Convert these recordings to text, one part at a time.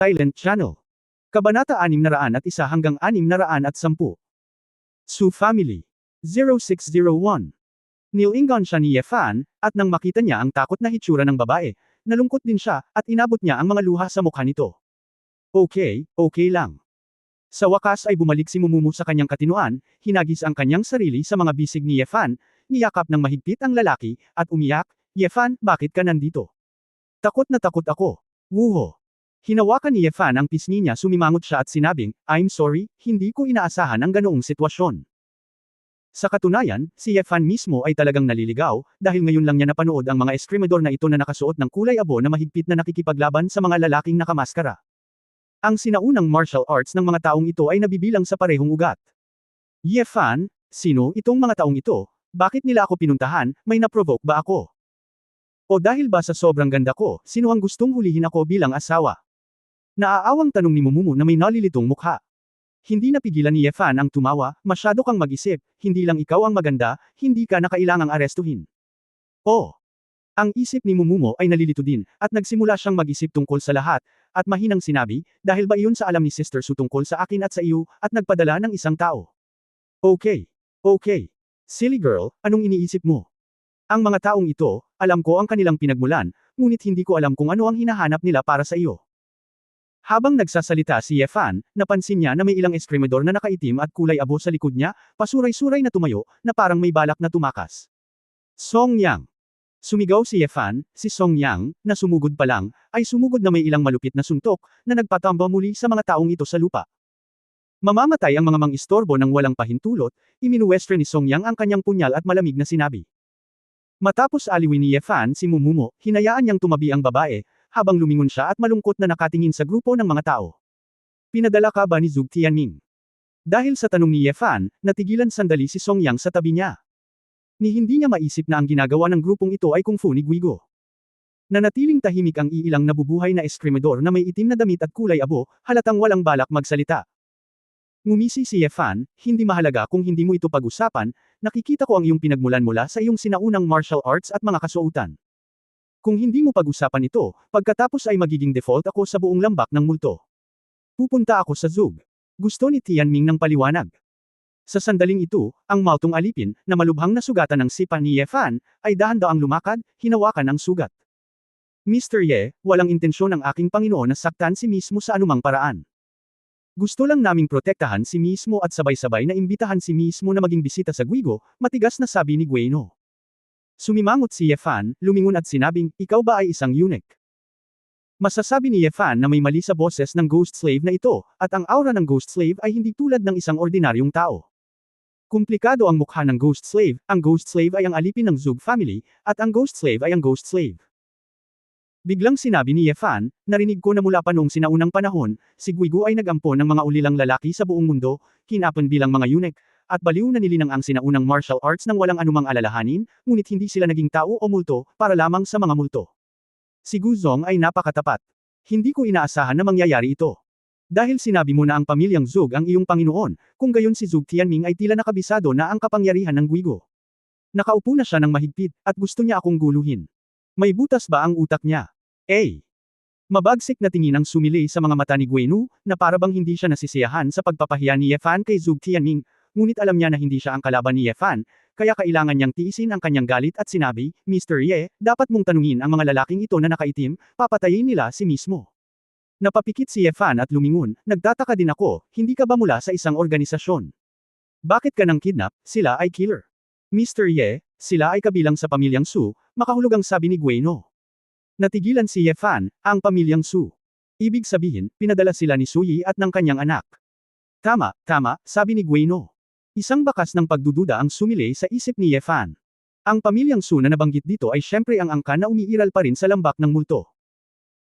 Silent Channel. Kabanata 601 hanggang 610. Su Family. 0601. Nilingon siya ni Yefan, at nang makita niya ang takot na hitsura ng babae, nalungkot din siya, at inabot niya ang mga luha sa mukha nito. Okay lang. Sa wakas ay bumalik si Mumumu sa kanyang katinuan, hinagis ang kanyang sarili sa mga bisig ni Yefan, niyakap ng mahigpit ang lalaki, at umiyak, Yefan, bakit ka nandito? Takot na takot ako. Wuho. Hinawakan ni Yefan ang pisngi niya, sumimangot siya at sinabing, I'm sorry, hindi ko inaasahan ang ganoong sitwasyon. Sa katunayan, si Yefan mismo ay talagang naliligaw, dahil ngayon lang niya napanood ang mga eskrimador na ito na nakasuot ng kulay abo na mahigpit na nakikipaglaban sa mga lalaking nakamaskara. Ang sinaunang martial arts ng mga taong ito ay nabibilang sa parehong ugat. Yefan, sino itong mga taong ito? Bakit nila ako pinuntahan, may naprovoke ba ako? O dahil ba sa sobrang ganda ko, sino ang gustong hulihin ako bilang asawa? Naaawang tanong ni Mumumu na may nalilitong mukha. Hindi napigilan ni Yefan ang tumawa, masyado kang mag-isip, hindi lang ikaw ang maganda, hindi ka na kailangang arestuhin. Oh! Ang isip ni Mumumu ay nalilito din, at nagsimula siyang mag-isip tungkol sa lahat, at mahinang sinabi, dahil ba iyon sa alam ni Sister Su tungkol sa akin at sa iyo, at nagpadala ng isang tao. Okay. Silly girl, anong iniisip mo? Ang mga taong ito, alam ko ang kanilang pinagmulan, ngunit hindi ko alam kung ano ang hinahanap nila para sa iyo. Habang nagsasalita si Yefan, napansin niya na may ilang eskrimador na nakaitim at kulay abo sa likod niya, pasuray-suray na tumayo, na parang may balak na tumakas. Song Yang. Sumigaw si Yefan, si Song Yang, na sumugod pa lang, ay sumugod na may ilang malupit na suntok, na nagpatamba muli sa mga taong ito sa lupa. Mamamatay ang mga mang-istorbo ng walang pahintulot, iminuwestre ni Song Yang ang kanyang punyal at malamig na sinabi. Matapos aliwin ni Yefan si Mumumu, hinayaan niyang tumabi ang babae, habang lumingon siya at malungkot na nakatingin sa grupo ng mga tao. Pinadala ka ba ni Zhuge Tianming? Dahil sa tanong ni Yefan, natigilan sandali si Song Yang sa tabi niya. Ni hindi niya maisip na ang ginagawa ng grupong ito ay kung fu ni Guigo. Nanatiling tahimik ang iilang nabubuhay na eskrimador na may itim na damit at kulay abo, halatang walang balak magsalita. Ngumisi si Yefan, hindi mahalaga kung hindi mo ito pag-usapan, nakikita ko ang iyong pinagmulan mula sa iyong sinaunang martial arts at mga kasuotan. Kung hindi mo pag-usapan ito, pagkatapos ay magiging default ako sa buong lambak ng multo. Pupunta ako sa Zhuge. Gusto ni Tianming ng paliwanag. Sa sandaling ito, ang maltong alipin, na malubhang nasugatan ng sipa ni Yefan, ay dahan-daang lumakad, hinawakan ang sugat. Mr. Ye, walang intensyon ng aking Panginoon na saktan si mismo sa anumang paraan. Gusto lang naming protektahan si mismo at sabay-sabay na imbitahan si mismo na maging bisita sa Guigo, matigas na sabi ni Gueno. Sumimangot si Yefan, lumingon at sinabing, ikaw ba ay isang eunuch? Masasabi ni Yefan na may mali sa boses ng ghost slave na ito, at ang aura ng ghost slave ay hindi tulad ng isang ordinaryong tao. Komplikado ang mukha ng ghost slave, ang ghost slave ay ang alipin ng Zhuge family, at ang ghost slave ay ang ghost slave. Biglang sinabi ni Yefan, narinig ko na mula pa noong sinaunang panahon, si Guigo ay nag-ampon ng mga ulilang lalaki sa buong mundo, kinapon bilang mga eunuch, at baliw na nilinang ang sinaunang martial arts nang walang anumang alalahanin, ngunit hindi sila naging tao o multo, para lamang sa mga multo. Si Guzong ay napakatapat. Hindi ko inaasahan na mangyayari ito. Dahil sinabi mo na ang pamilyang Zhuge ang iyong Panginoon, kung gayon si Zhuge Tianming ay tila nakabisado na ang kapangyarihan ng Guigo. Nakaupo na siya ng mahigpit, at gusto niya akong guluhin. May butas ba ang utak niya? Mabagsik na tingin ang sumilay sa mga mata ni Guenu, na parabang hindi siya nasisiyahan sa pagpapahiya ni Yefan kay Zhuge Tianming, ngunit alam niya na hindi siya ang kalaban ni Yefan, kaya kailangan niyang tiisin ang kanyang galit at sinabi, Mr. Ye, dapat mong tanungin ang mga lalaking ito na nakaitim, papatayin nila si mismo. Napapikit si Yefan at lumingon, nagtataka din ako, hindi ka ba mula sa isang organisasyon? Bakit ka nang kidnap, sila ay killer? Mr. Ye, sila ay kabilang sa pamilyang Su, makahulugang sabi ni Gueno. Natigilan si Yefan, ang pamilyang Su. Ibig sabihin, pinadala sila ni Su Yi at ng kanyang anak. Tama, sabi ni Gueno. Isang bakas ng pagdududa ang sumilay sa isip ni Yefan. Ang pamilyang Su na nabanggit dito ay syempre ang angkan na umiiral pa rin sa lambak ng multo.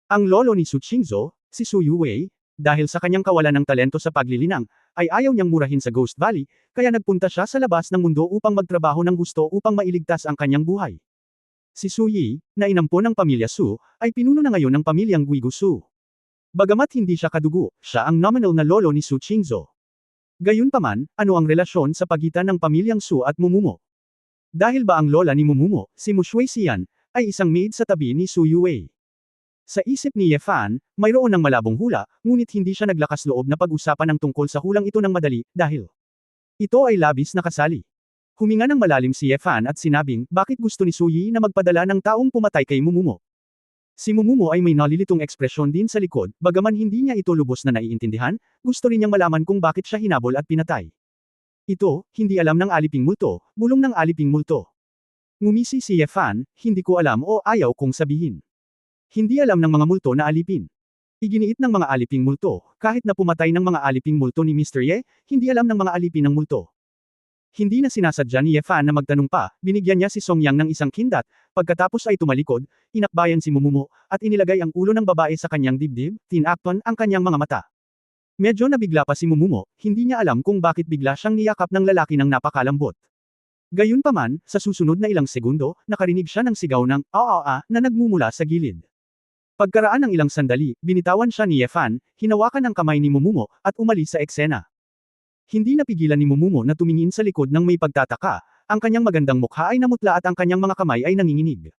Ang lolo ni Su Qingzhou, si Su Yuwei, dahil sa kanyang kawalan ng talento sa paglilinang, ay ayaw niyang murahin sa Ghost Valley, kaya nagpunta siya sa labas ng mundo upang magtrabaho ng gusto upang mailigtas ang kanyang buhay. Si Su Yi, na inampon ng pamilya Su, ay pinuno na ngayon ng pamilyang Guigo Su. Bagamat hindi siya kadugo, siya ang nominal na lolo ni Su Qingzhou. Gayunpaman, ano ang relasyon sa pagitan ng pamilyang Su at Mumumo? Dahil ba ang lola ni Mumumo, si Mu Shuixian, ay isang maid sa tabi ni Su Yuwei? Sa isip ni Yefan, mayroon ng malabong hula, ngunit hindi siya naglakas loob na pag-usapan ang tungkol sa hulang ito ng madali, dahil ito ay labis na kasali. Huminga ng malalim si Yefan at sinabing, bakit gusto ni Suyi na magpadala ng taong pumatay kay Mumumo? Si Mumumo ay may nalilitong ekspresyon din sa likod, bagaman hindi niya ito lubos na naiintindihan, gusto rin niyang malaman kung bakit siya hinabol at pinatay. Ito, hindi alam ng aliping multo, bulong ng aliping multo. Ngumisi si Yefan, hindi ko alam o ayaw kong sabihin. Hindi alam ng mga multo na alipin. Iginiit ng mga aliping multo, kahit na pumatay ng mga aliping multo ni Mr. Ye, hindi alam ng mga alipin ng multo. Hindi na sinasadya ni Yefan na magtanong pa, binigyan niya si Song Yang ng isang kindat, pagkatapos ay tumalikod, inakbayan si Mumumo, at inilagay ang ulo ng babae sa kanyang dibdib, tinakpan ang kanyang mga mata. Medyo nabigla pa si Mumumo, hindi niya alam kung bakit bigla siyang niyakap ng lalaki ng napakalambot. Gayunpaman, sa susunod na ilang segundo, nakarinig siya ng sigaw ng "aa" na nagmumula sa gilid. Pagkaraan ng ilang sandali, binitawan siya ni Yefan, hinawakan ang kamay ni Mumumo, at umalis sa eksena. Hindi napigilan ni Mumumo na tumingin sa likod ng may pagtataka, ang kanyang magandang mukha ay namutla at ang kanyang mga kamay ay nanginginig.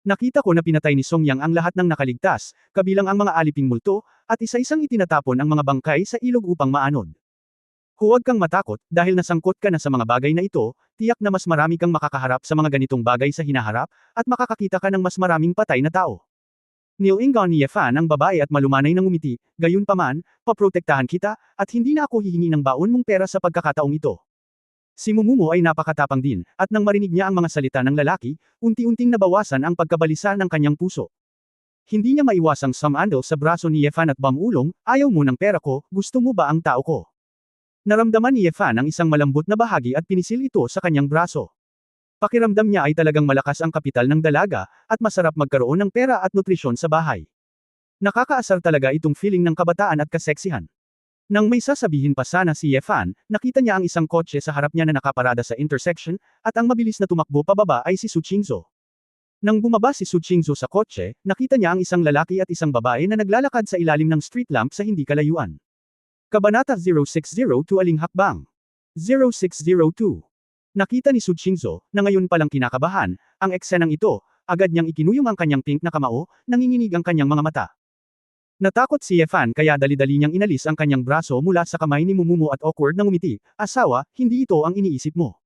Nakita ko na pinatay ni Song Yang ang lahat ng nakaligtas, kabilang ang mga aliping multo, at isa-isang itinatapon ang mga bangkay sa ilog upang maanod. Huwag kang matakot, dahil nasangkot ka na sa mga bagay na ito, tiyak na mas marami kang makakaharap sa mga ganitong bagay sa hinaharap, at makakakita ka ng mas maraming patay na tao. Nilingon ni Yefan ang babae at malumanay ng ngumiti, gayunpaman, paprotektahan kita, at hindi na ako hihingi ng baon mong pera sa pagkakataong ito. Si Mumumo ay napakatapang din, at nang marinig niya ang mga salita ng lalaki, unti-unting nabawasan ang pagkabalisa ng kanyang puso. Hindi niya maiwasang samandal sa braso ni Yefan at bamulong, ayaw mo ng pera ko, gusto mo ba ang tao ko? Naramdaman ni Yefan ang isang malambot na bahagi at pinisil ito sa kanyang braso. Pakiramdam niya ay talagang malakas ang kapital ng dalaga, at masarap magkaroon ng pera at nutrisyon sa bahay. Nakakaasar talaga itong feeling ng kabataan at kaseksihan. Nang may sasabihin pa sana si Yefan, nakita niya ang isang kotse sa harap niya na nakaparada sa intersection, at ang mabilis na tumakbo pababa ay si Su Qingzhou. Nang bumaba si Su Qingzhou sa kotse, nakita niya ang isang lalaki at isang babae na naglalakad sa ilalim ng street lamp sa hindi kalayuan. Kabanata 0602 Aling Hakbang 0602. Nakita ni Su Qingzhou, na ngayon palang kinakabahan, ang eksenang ito, agad niyang ikinuyong ang kanyang pink na kamao, nanginginig ang kanyang mga mata. Natakot si Yefan kaya dali-dali niyang inalis ang kanyang braso mula sa kamay ni Mumumo at awkward na ngumiti, asawa, hindi ito ang iniisip mo.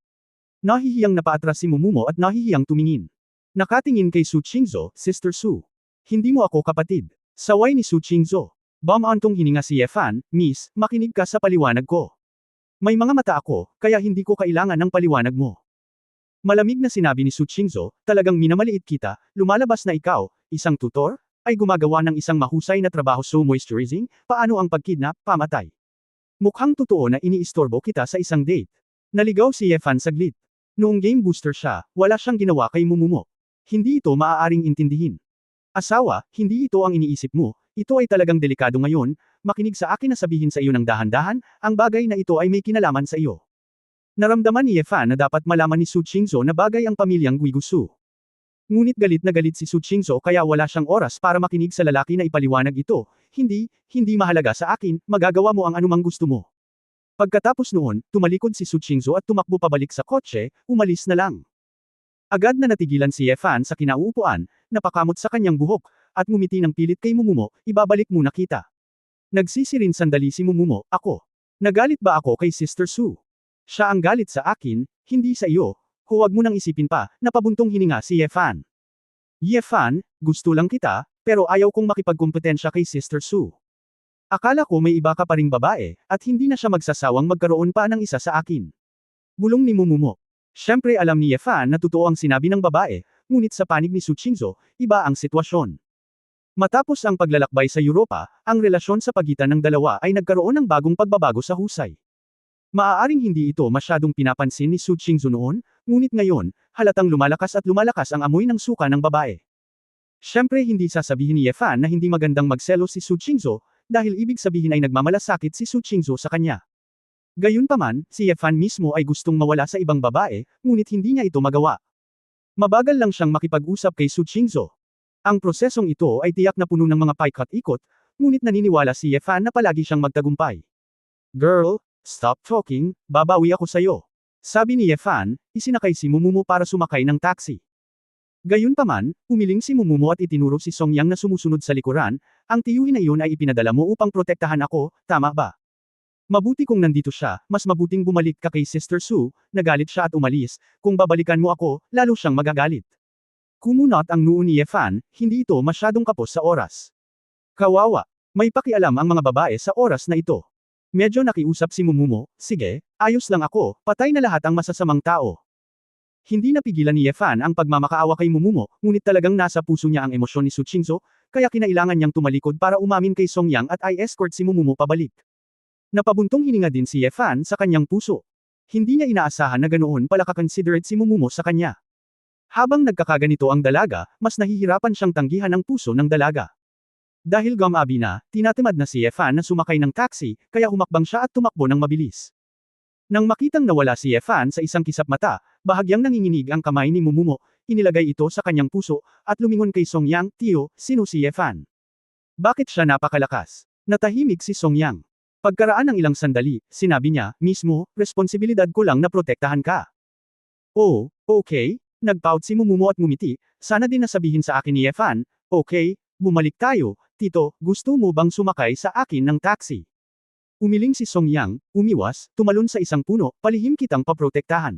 Nahihiyang napaatras si Mumumo at nahihiyang tumingin. Nakatingin kay Su Qingzhou, Sister Su. Hindi mo ako kapatid. Saway ni Su Qingzhou. Bamantong hininga si Yefan, Miss, makinig ka sa paliwanag ko. May mga mata ako, kaya hindi ko kailangan ng paliwanag mo. Malamig na sinabi ni Su Qingzhou, talagang minamaliit kita, lumalabas na ikaw, isang tutor, ay gumagawa ng isang mahusay na trabaho so moisturizing, paano ang pagkidnap, pamatay. Mukhang totoo na iniistorbo kita sa isang date. Naligaw si Yefan saglit. Noong game booster siya, wala siyang ginawa kay Mumumo. Hindi ito maaaring intindihin. Asawa, hindi ito ang iniisip mo, ito ay talagang delikado ngayon, makinig sa akin na sabihin sa iyo ng dahan-dahan, ang bagay na ito ay may kinalaman sa iyo. Naramdaman ni Yefan na dapat malaman ni Su Qingzhou na bagay ang pamilyang Guigusu. Ngunit galit na galit si Su Qingzhou kaya wala siyang oras para makinig sa lalaki na ipaliwanag ito, hindi mahalaga sa akin, magagawa mo ang anumang gusto mo. Pagkatapos noon, tumalikod si Su Qingzhou at tumakbo pabalik sa kotse, umalis na lang. Agad na natigilan si Yefan sa kinauupuan, napakamot sa kanyang buhok, at ngumiti ng pilit kay Mumumo, ibabalik muna kita. Nagsisirin sandali si Mumumo, ako. Nagalit ba ako kay Sister Su? Siya ang galit sa akin, hindi sa iyo. Huwag mo nang isipin pa, napabuntong hininga si Yefan. Yefan, gusto lang kita, pero ayaw kong makipagkumpetensya kay Sister Su. Akala ko may iba ka pa ring babae, at hindi na siya magsasawang magkaroon pa ng isa sa akin. Bulong ni Mumumo. Siyempre alam ni Yefan na totoo ang sinabi ng babae, ngunit sa panig ni Su Qingzhou, iba ang sitwasyon. Matapos ang paglalakbay sa Europa, ang relasyon sa pagitan ng dalawa ay nagkaroon ng bagong pagbabago sa husay. Maaaring hindi ito masyadong pinapansin ni Su Qingzhou noon, ngunit ngayon, halatang lumalakas ang amoy ng suka ng babae. Siyempre hindi sasabihin ni Yefan na hindi magandang magselos si Su Qingzhou, dahil ibig sabihin ay nagmamalasakit si Su Qingzhou sa kanya. Gayunpaman, si Yefan mismo ay gustong mawala sa ibang babae, ngunit hindi niya ito magawa. Mabagal lang siyang makipag-usap kay Su Qingzhou. Ang prosesong ito ay tiyak na puno ng mga paikot-ikot, ngunit naniniwala si Yefan na palagi siyang magtagumpay. Girl, stop talking, babawi ako sayo. Sabi ni Yefan, isinakay si Mumumo para sumakay ng taxi. Gayunpaman, umiling si Mumumo at itinuro si Songyang na sumusunod sa likuran, ang tiyuhin na iyon ay ipinadala mo upang protektahan ako, tama ba? Mabuti kung nandito siya, mas mabuting bumalik ka kay Sister Su, nagalit siya at umalis, kung babalikan mo ako, lalo siyang magagalit. Kumunot ang noo ni Ye Fan, hindi ito masyadong kapos sa oras. Kawawa. May pakialam ang mga babae sa oras na ito. Medyo nakiusap si Mumumo, sige, ayos lang ako, patay na lahat ang masasamang tao. Hindi napigilan ni Ye Fan ang pagmamakaawa kay Mumumo, ngunit talagang nasa puso niya ang emosyon ni Su Qingzhou, kaya kinailangan niyang tumalikod para umamin kay Songyang at i-escort si Mumumo pabalik. Napabuntong hininga din si Ye Fan sa kanyang puso. Hindi niya inaasahan na ganoon pala ka-considerate si Mumumo sa kanya. Habang nagkakaganito ang dalaga, mas nahihirapan siyang tanggihan ang puso ng dalaga. Dahil gumabi na, tinatamad na si Ye Fan na sumakay ng taxi, kaya humakbang siya at tumakbo ng mabilis. Nang makitang nawala si Ye Fan sa isang kisap mata, bahagyang nanginginig ang kamay ni Mumumo, inilagay ito sa kanyang puso, at lumingon kay Songyang, Tiyo, sino si Ye Fan? Bakit siya napakalakas? Natahimik si Songyang. Pagkaraan ng ilang sandali, sinabi niya, mismo, responsibilidad ko lang na protektahan ka. Oh, okay, nagpout si Mumumo at ngumiti, sana din nasabihin sa akin ni Ye Fan, okay, bumalik tayo, Tito, gusto mo bang sumakay sa akin ng taxi? Umiling si Songyang, umiwas, tumalon sa isang puno, palihim kitang paprotektahan.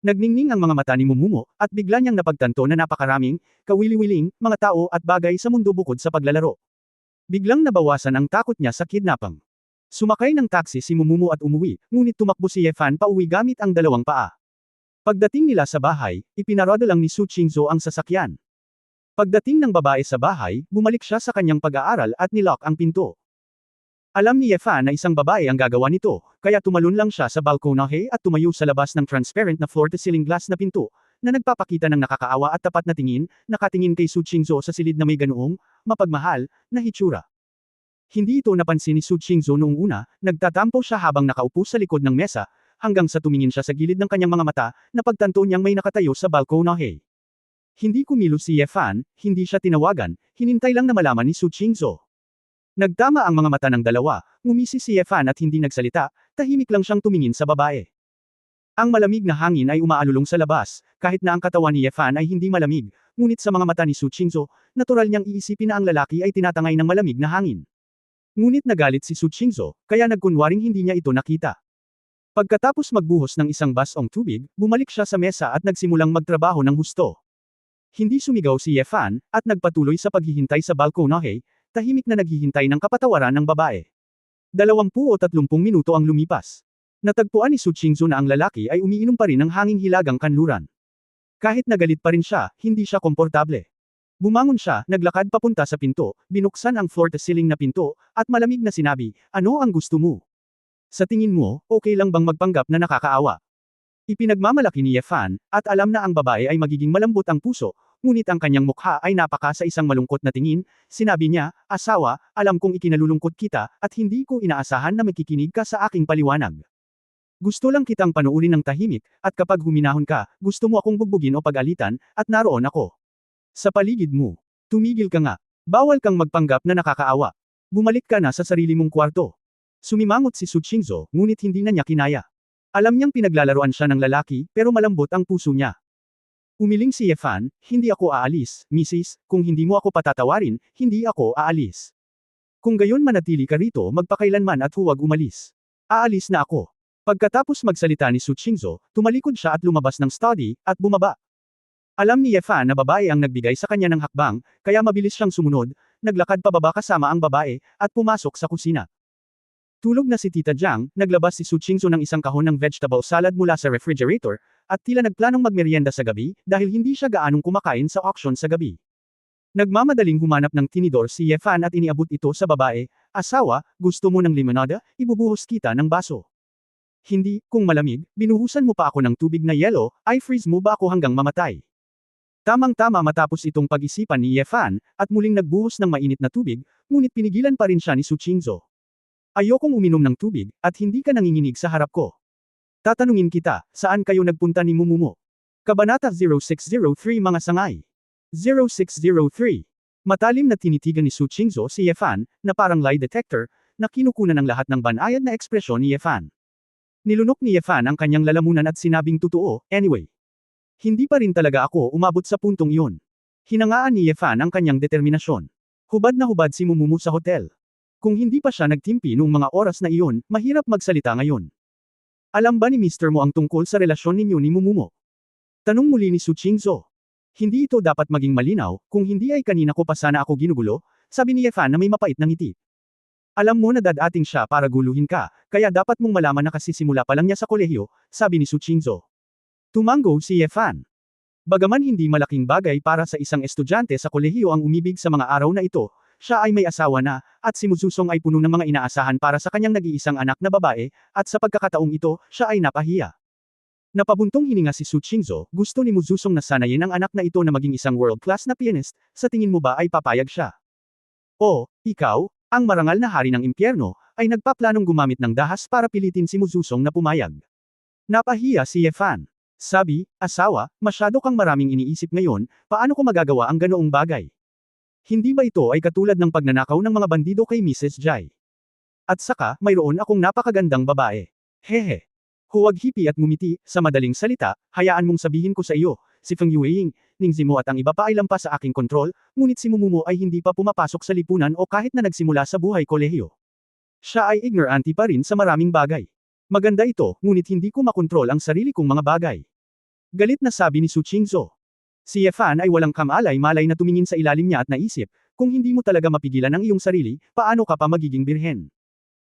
Nagningning ang mga mata ni Mumumo, at bigla niyang napagtanto na napakaraming, kawili-wiling, mga tao at bagay sa mundo bukod sa paglalaro. Biglang nabawasan ang takot niya sa kidnapping. Sumakay ng taxi si Mumumo at umuwi, ngunit tumakbo si Ye Fan pauwi gamit ang dalawang paa. Pagdating nila sa bahay, ipinarada lang ni Su Qingzhou ang sasakyan. Pagdating ng babae sa bahay, bumalik siya sa kanyang pag-aaral at nilock ang pinto. Alam ni Ye Fan na isang babae ang gagawa nito, kaya tumalon lang siya sa balkonahe at tumayo sa labas ng transparent na floor-to-ceiling glass na pinto, na nagpapakita ng nakakaawa at tapat na tingin, nakatingin kay Su Qingzhou sa silid na may ganoong, mapagmahal, na hitsura. Hindi ito napansin ni Su Qingzhou noong una, nagtatampo siya habang nakaupo sa likod ng mesa, hanggang sa tumingin siya sa gilid ng kanyang mga mata, na pagtanto niyang may nakatayo sa balkonahe. Hindi kumilos si Ye Fan, hindi siya tinawagan, hinintay lang na malaman ni Su Qingzhou. Nagtama ang mga mata ng dalawa, ngumisi si Ye Fan at hindi nagsalita, tahimik lang siyang tumingin sa babae. Ang malamig na hangin ay umaalulong sa labas, kahit na ang katawan ni Ye Fan ay hindi malamig, ngunit sa mga mata ni Su Qingzhou, natural niyang iisipin na ang lalaki ay tinatangay ng malamig na hangin. Ngunit nagalit si Su Qingzhou, kaya nagkunwaring hindi niya ito nakita. Pagkatapos magbuhos ng isang basong tubig, bumalik siya sa mesa at nagsimulang magtrabaho ng husto. Hindi sumigaw si Ye Fan, at nagpatuloy sa paghihintay sa balkonahe, tahimik na naghihintay ng kapatawaran ng babae. 20 o 30 minuto ang lumipas. Natagpuan ni Su Qingzhou na ang lalaki ay umiinom pa rin ng hanging hilagang kanluran. Kahit nagalit pa rin siya, hindi siya komportable. Bumangon siya, naglakad papunta sa pinto, binuksan ang floor-to-ceiling na pinto, at malamig na sinabi, ano ang gusto mo? Sa tingin mo, okay lang bang magpanggap na nakakaawa? Ipinagmamalaki ni Ye Fan, at alam na ang babae ay magiging malambot ang puso, ngunit ang kanyang mukha ay napaka sa isang malungkot na tingin, sinabi niya, asawa, alam kong ikinalulungkot kita, at hindi ko inaasahan na makikinig ka sa aking paliwanag. Gusto lang kitang panuurin ng tahimik, at kapag huminahon ka, gusto mo akong bugbugin o pag-alitan, at naroon ako. Sa paligid mo. Tumigil ka nga. Bawal kang magpanggap na nakakaawa. Bumalik ka na sa sarili mong kwarto. Sumimangot si Su Qingzhou, ngunit hindi na niya kinaya. Alam niyang pinaglalaroan siya ng lalaki, pero malambot ang puso niya. Umiling si Ye Fan, hindi ako aalis, Mrs., kung hindi mo ako patatawarin, hindi ako aalis. Kung gayon manatili ka rito magpakailanman at huwag umalis. Aalis na ako. Pagkatapos magsalita ni Su Qingzhou, tumalikod siya at lumabas ng study, at bumaba. Alam ni Ye Fan na babae ang nagbigay sa kanya ng hakbang, kaya mabilis siyang sumunod, naglakad pababa kasama ang babae, at pumasok sa kusina. Tulog na si Tita Jiang, naglabas si Su Qingzhou ng isang kahon ng vegetable salad mula sa refrigerator, at tila nagplanong magmerienda sa gabi, dahil hindi siya gaanong kumakain sa auction sa gabi. Nagmamadaling humanap ng tinidor si Ye Fan at iniabot ito sa babae, asawa, gusto mo ng limonada, ibubuhos kita ng baso. Hindi, kung malamig, binuhusan mo pa ako ng tubig na yelo, ay freeze mo ba ako hanggang mamatay? Tamang-tama matapos itong pag-isipan ni Ye Fan, at muling nagbuhos ng mainit na tubig, ngunit pinigilan pa rin siya ni Su Qingzhou. Ayokong uminom ng tubig, at hindi ka nanginginig sa harap ko. Tatanungin kita, saan kayo nagpunta ni Mumumo? Kabanata 0603 Mga sangay. 0603. Matalim na tinitigan ni Su Qingzhou si Ye Fan, na parang lie detector, na kinukunan ng lahat ng banayad na ekspresyon ni Ye Fan. Nilunok ni Ye Fan ang kanyang lalamunan at sinabing totoo, anyway. Hindi pa rin talaga ako umabot sa puntong iyon. Hinangaan ni Yefan ang kanyang determinasyon. Hubad na hubad si Mumumu sa hotel. Kung hindi pa siya nagtimpi noong mga oras na iyon, mahirap magsalita ngayon. Alam ba ni Mr. Mo ang tungkol sa relasyon ninyo ni Mumumo? Tanong muli ni Su Qingzhou. Hindi ito dapat maging malinaw, kung hindi ay kanina ko pa sana ako ginugulo, sabi ni Yefan na may mapait na ngiti. Alam mo na dadating siya para guluhin ka, kaya dapat mong malaman na kasi simula pa lang niya sa kolehiyo, sabi ni Su Qingzhou. Tumango si Yefan. Bagaman hindi malaking bagay para sa isang estudyante sa kolehiyo ang umibig sa mga araw na ito, siya ay may asawa na, at si Muzusong ay puno ng mga inaasahan para sa kanyang nag-iisang anak na babae, at sa pagkakataong ito, siya ay napahiya. Napabuntong hininga si Su Qingzhou, gusto ni Muzusong na sanayin ang anak na ito na maging isang world-class na pianist, sa tingin mo ba ay papayag siya? O, ikaw, ang marangal na hari ng impyerno, ay nagpaplanong gumamit ng dahas para pilitin si Muzusong na pumayag. Napahiya si Yefan. Sabi, asawa, masyado kang maraming iniisip ngayon, paano ko magagawa ang ganoong bagay? Hindi ba ito ay katulad ng pagnanakaw ng mga bandido kay Mrs. Jai? At saka, mayroon akong napakagandang babae. Hehe. Huwag hipi at ngumiti, sa madaling salita, hayaan mong sabihin ko sa iyo, si Feng Yueying, Ning Zimo at ang iba pa ay lampas sa aking kontrol, ngunit si Mumumo ay hindi pa pumapasok sa lipunan o kahit na nagsimula sa buhay kolehiyo. Siya ay ignorante pa rin sa maraming bagay. Maganda ito, ngunit hindi ko makontrol ang sarili kong mga bagay. Galit na sabi ni Su Qingzhou. Si Yefan ay walang kamalay-malay na tumingin sa ilalim niya at naisip, kung hindi mo talaga mapigilan ang iyong sarili, paano ka pa magiging birhen?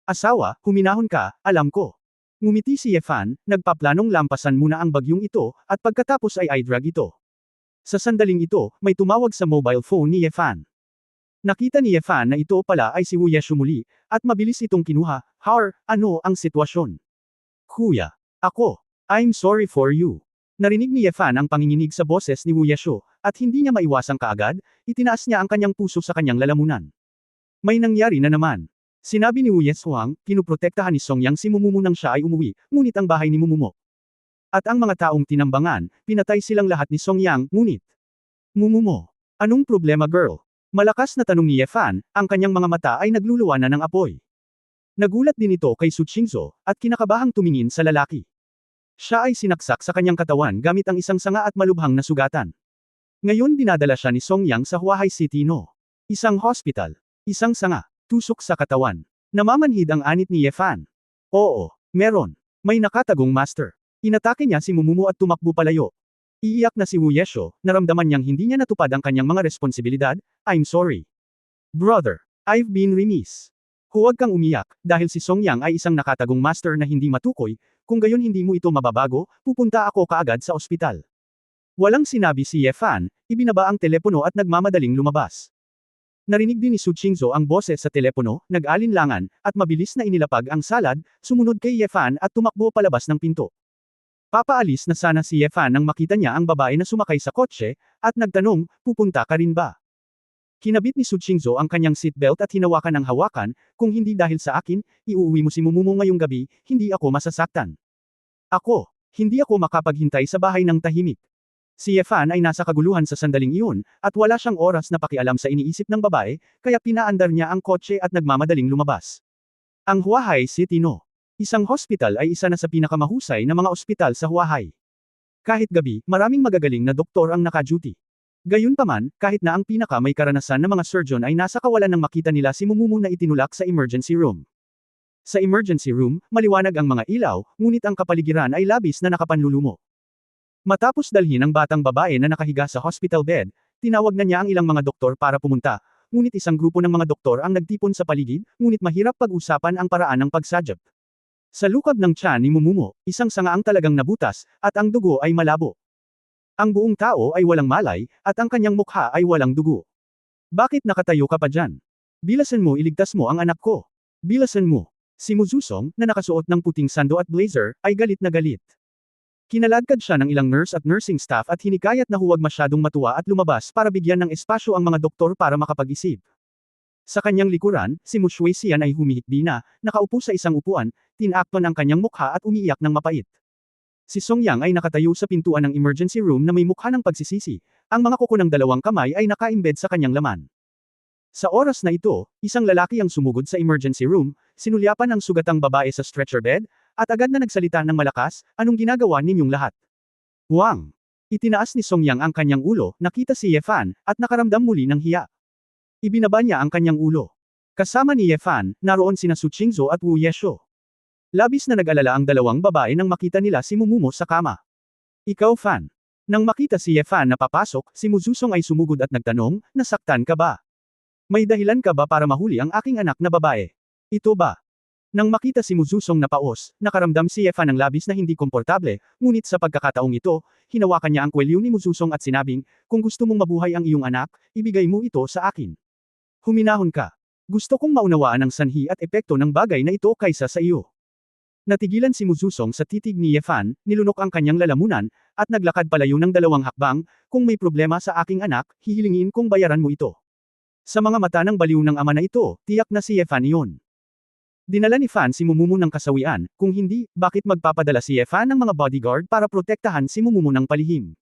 Asawa, huminahon ka, alam ko. Ngumiti si Yefan, nagpaplanong lampasan muna ang bagyong ito, at pagkatapos ay i-drag ito. Sa sandaling ito, may tumawag sa mobile phone ni Yefan. Nakita ni Yefan na ito pala ay si Wu Yeshu muli, at mabilis itong kinuha, ano ang sitwasyon? Kuya. Ako. I'm sorry for you. Narinig ni Yefan ang panginginig sa boses ni Wu Yeshu, at hindi niya maiwasang kaagad, itinaas niya ang kanyang puso sa kanyang lalamunan. May nangyari na naman. Sinabi ni Wu Yeshuang, pinuprotektahan ni Songyang si Mumumo nang siya ay umuwi, ngunit ang bahay ni Mumumo. At ang mga taong tinambangan, pinatay silang lahat ni Songyang, ngunit. Mumumo. Anong problema girl? Malakas na tanong ni Yefan, ang kanyang mga mata ay nagluluwa na ng apoy. Nagulat din ito kay Su Qingzhou, at kinakabahang tumingin sa lalaki. Siya ay sinaksak sa kanyang katawan gamit ang isang sanga at malubhang na sugatan. Ngayon dinadala siya ni Songyang sa Huahai City no. Isang hospital. Isang sanga. Tusok sa katawan. Namamanhid ang anit ni Yefan. Oo, meron. May nakatagong master. Inatake niya si Mumumo at tumakbo palayo. Iiyak na si Wu Yeshu, naramdaman niyang hindi niya natupad ang kanyang mga responsibilidad, I'm sorry. Brother, I've been remiss. Huwag kang umiyak, dahil si Songyang ay isang nakatagong master na hindi matukoy, kung gayon hindi mo ito mababago, pupunta ako kaagad sa ospital. Walang sinabi si Yefan, ibinaba ang telepono at nagmamadaling lumabas. Narinig din ni Su Qingzhou ang boses sa telepono, nag-alinlangan, at mabilis na inilapag ang salad, sumunod kay Yefan at tumakbo palabas ng pinto. Papaalis na sana si Yefan nang makita niya ang babae na sumakay sa kotse, at nagtanong, pupunta ka rin ba? Kinabit ni Su Qingzhou ang kanyang seatbelt at hinawakan ang hawakan, kung hindi dahil sa akin, iuuwi mo si Mumumo ngayong gabi, hindi ako masasaktan. Hindi ako makapaghintay sa bahay ng tahimik. Si Yefan ay nasa kaguluhan sa sandaling iyon, at wala siyang oras na pakialam sa iniisip ng babae, kaya pinaandar niya ang kotse at nagmamadaling lumabas. Ang Huahai City no. Isang hospital ay isa na sa pinakamahusay na mga ospital sa Huahai. Kahit gabi, maraming magagaling na doktor ang naka-duty. Gayunpaman, kahit na ang pinaka may karanasan na mga surgeon ay nasa kawalan nang makita nila si Mumumo na itinulak sa emergency room. Sa emergency room, maliwanag ang mga ilaw, ngunit ang kapaligiran ay labis na nakapanlulumo. Matapos dalhin ang batang babae na nakahiga sa hospital bed, tinawag na niya ang ilang mga doktor para pumunta, ngunit isang grupo ng mga doktor ang nagtipon sa paligid, ngunit mahirap pag-usapan ang paraan ng pagsadyap. Sa lukab ng tiyan ni Mumumo, isang sanga ang talagang nabutas, at ang dugo ay malabo. Ang buong tao ay walang malay, at ang kanyang mukha ay walang dugo. Bakit nakatayo ka pa dyan? Bilasan mo iligtas mo ang anak ko. Bilasan mo. Si Muzusong, na nakasuot ng puting sando at blazer, ay galit na galit. Kinaladkad siya ng ilang nurse at nursing staff at hinikayat na huwag masyadong matuwa at lumabas para bigyan ng espasyo ang mga doktor para makapag-isip. Sa kanyang likuran, si Mu Shuixian ay humihikbi na, nakaupo sa isang upuan, tinakpan ang kanyang mukha at umiiyak ng mapait. Si Songyang ay nakatayo sa pintuan ng emergency room na may mukha ng pagsisisi, ang mga kuko ng dalawang kamay ay naka-embed sa kanyang laman. Sa oras na ito, isang lalaki ang sumugod sa emergency room, sinulyapan ang sugatang babae sa stretcher bed, at agad na nagsalita ng malakas, anong ginagawa ninyong lahat? Wang! Itinaas ni Song Yang ang kanyang ulo, nakita si Ye Fan, at nakaramdam muli ng hiya. Ibinaba niya ang kanyang ulo. Kasama ni Ye Fan, naroon sina Su Qingzhou at Wu Yeshuo. Labis na nag-alala ang dalawang babae nang makita nila si Mumumo sa kama. Ikaw Fan. Nang makita si Ye Fan na papasok, si Muzusong ay sumugod at nagtanong, nasaktan ka ba? May dahilan ka ba para mahuli ang aking anak na babae? Ito ba? Nang makita si Muzusong na paos, nakaramdam si Ye Fan ng labis na hindi komportable, ngunit sa pagkakataong ito, hinawakan niya ang kwelyo ni Muzusong at sinabing, kung gusto mong mabuhay ang iyong anak, ibigay mo ito sa akin. Huminahon ka. Gusto kong maunawaan ang sanhi at epekto ng bagay na ito kaysa sa iyo. Natigilan si Muzusong sa titig ni Ye Fan, nilunok ang kanyang lalamunan, at naglakad palayo ng 2 hakbang, kung may problema sa aking anak, hihilingin kong bayaran mo ito. Sa mga mata ng baliw ng ama na ito, tiyak na si Ye Fan iyon. Dinala ni Fan si Mumumo ng kasawian, kung hindi, bakit magpapadala si Ye Fan ng mga bodyguard para protektahan si Mumumo ng palihim.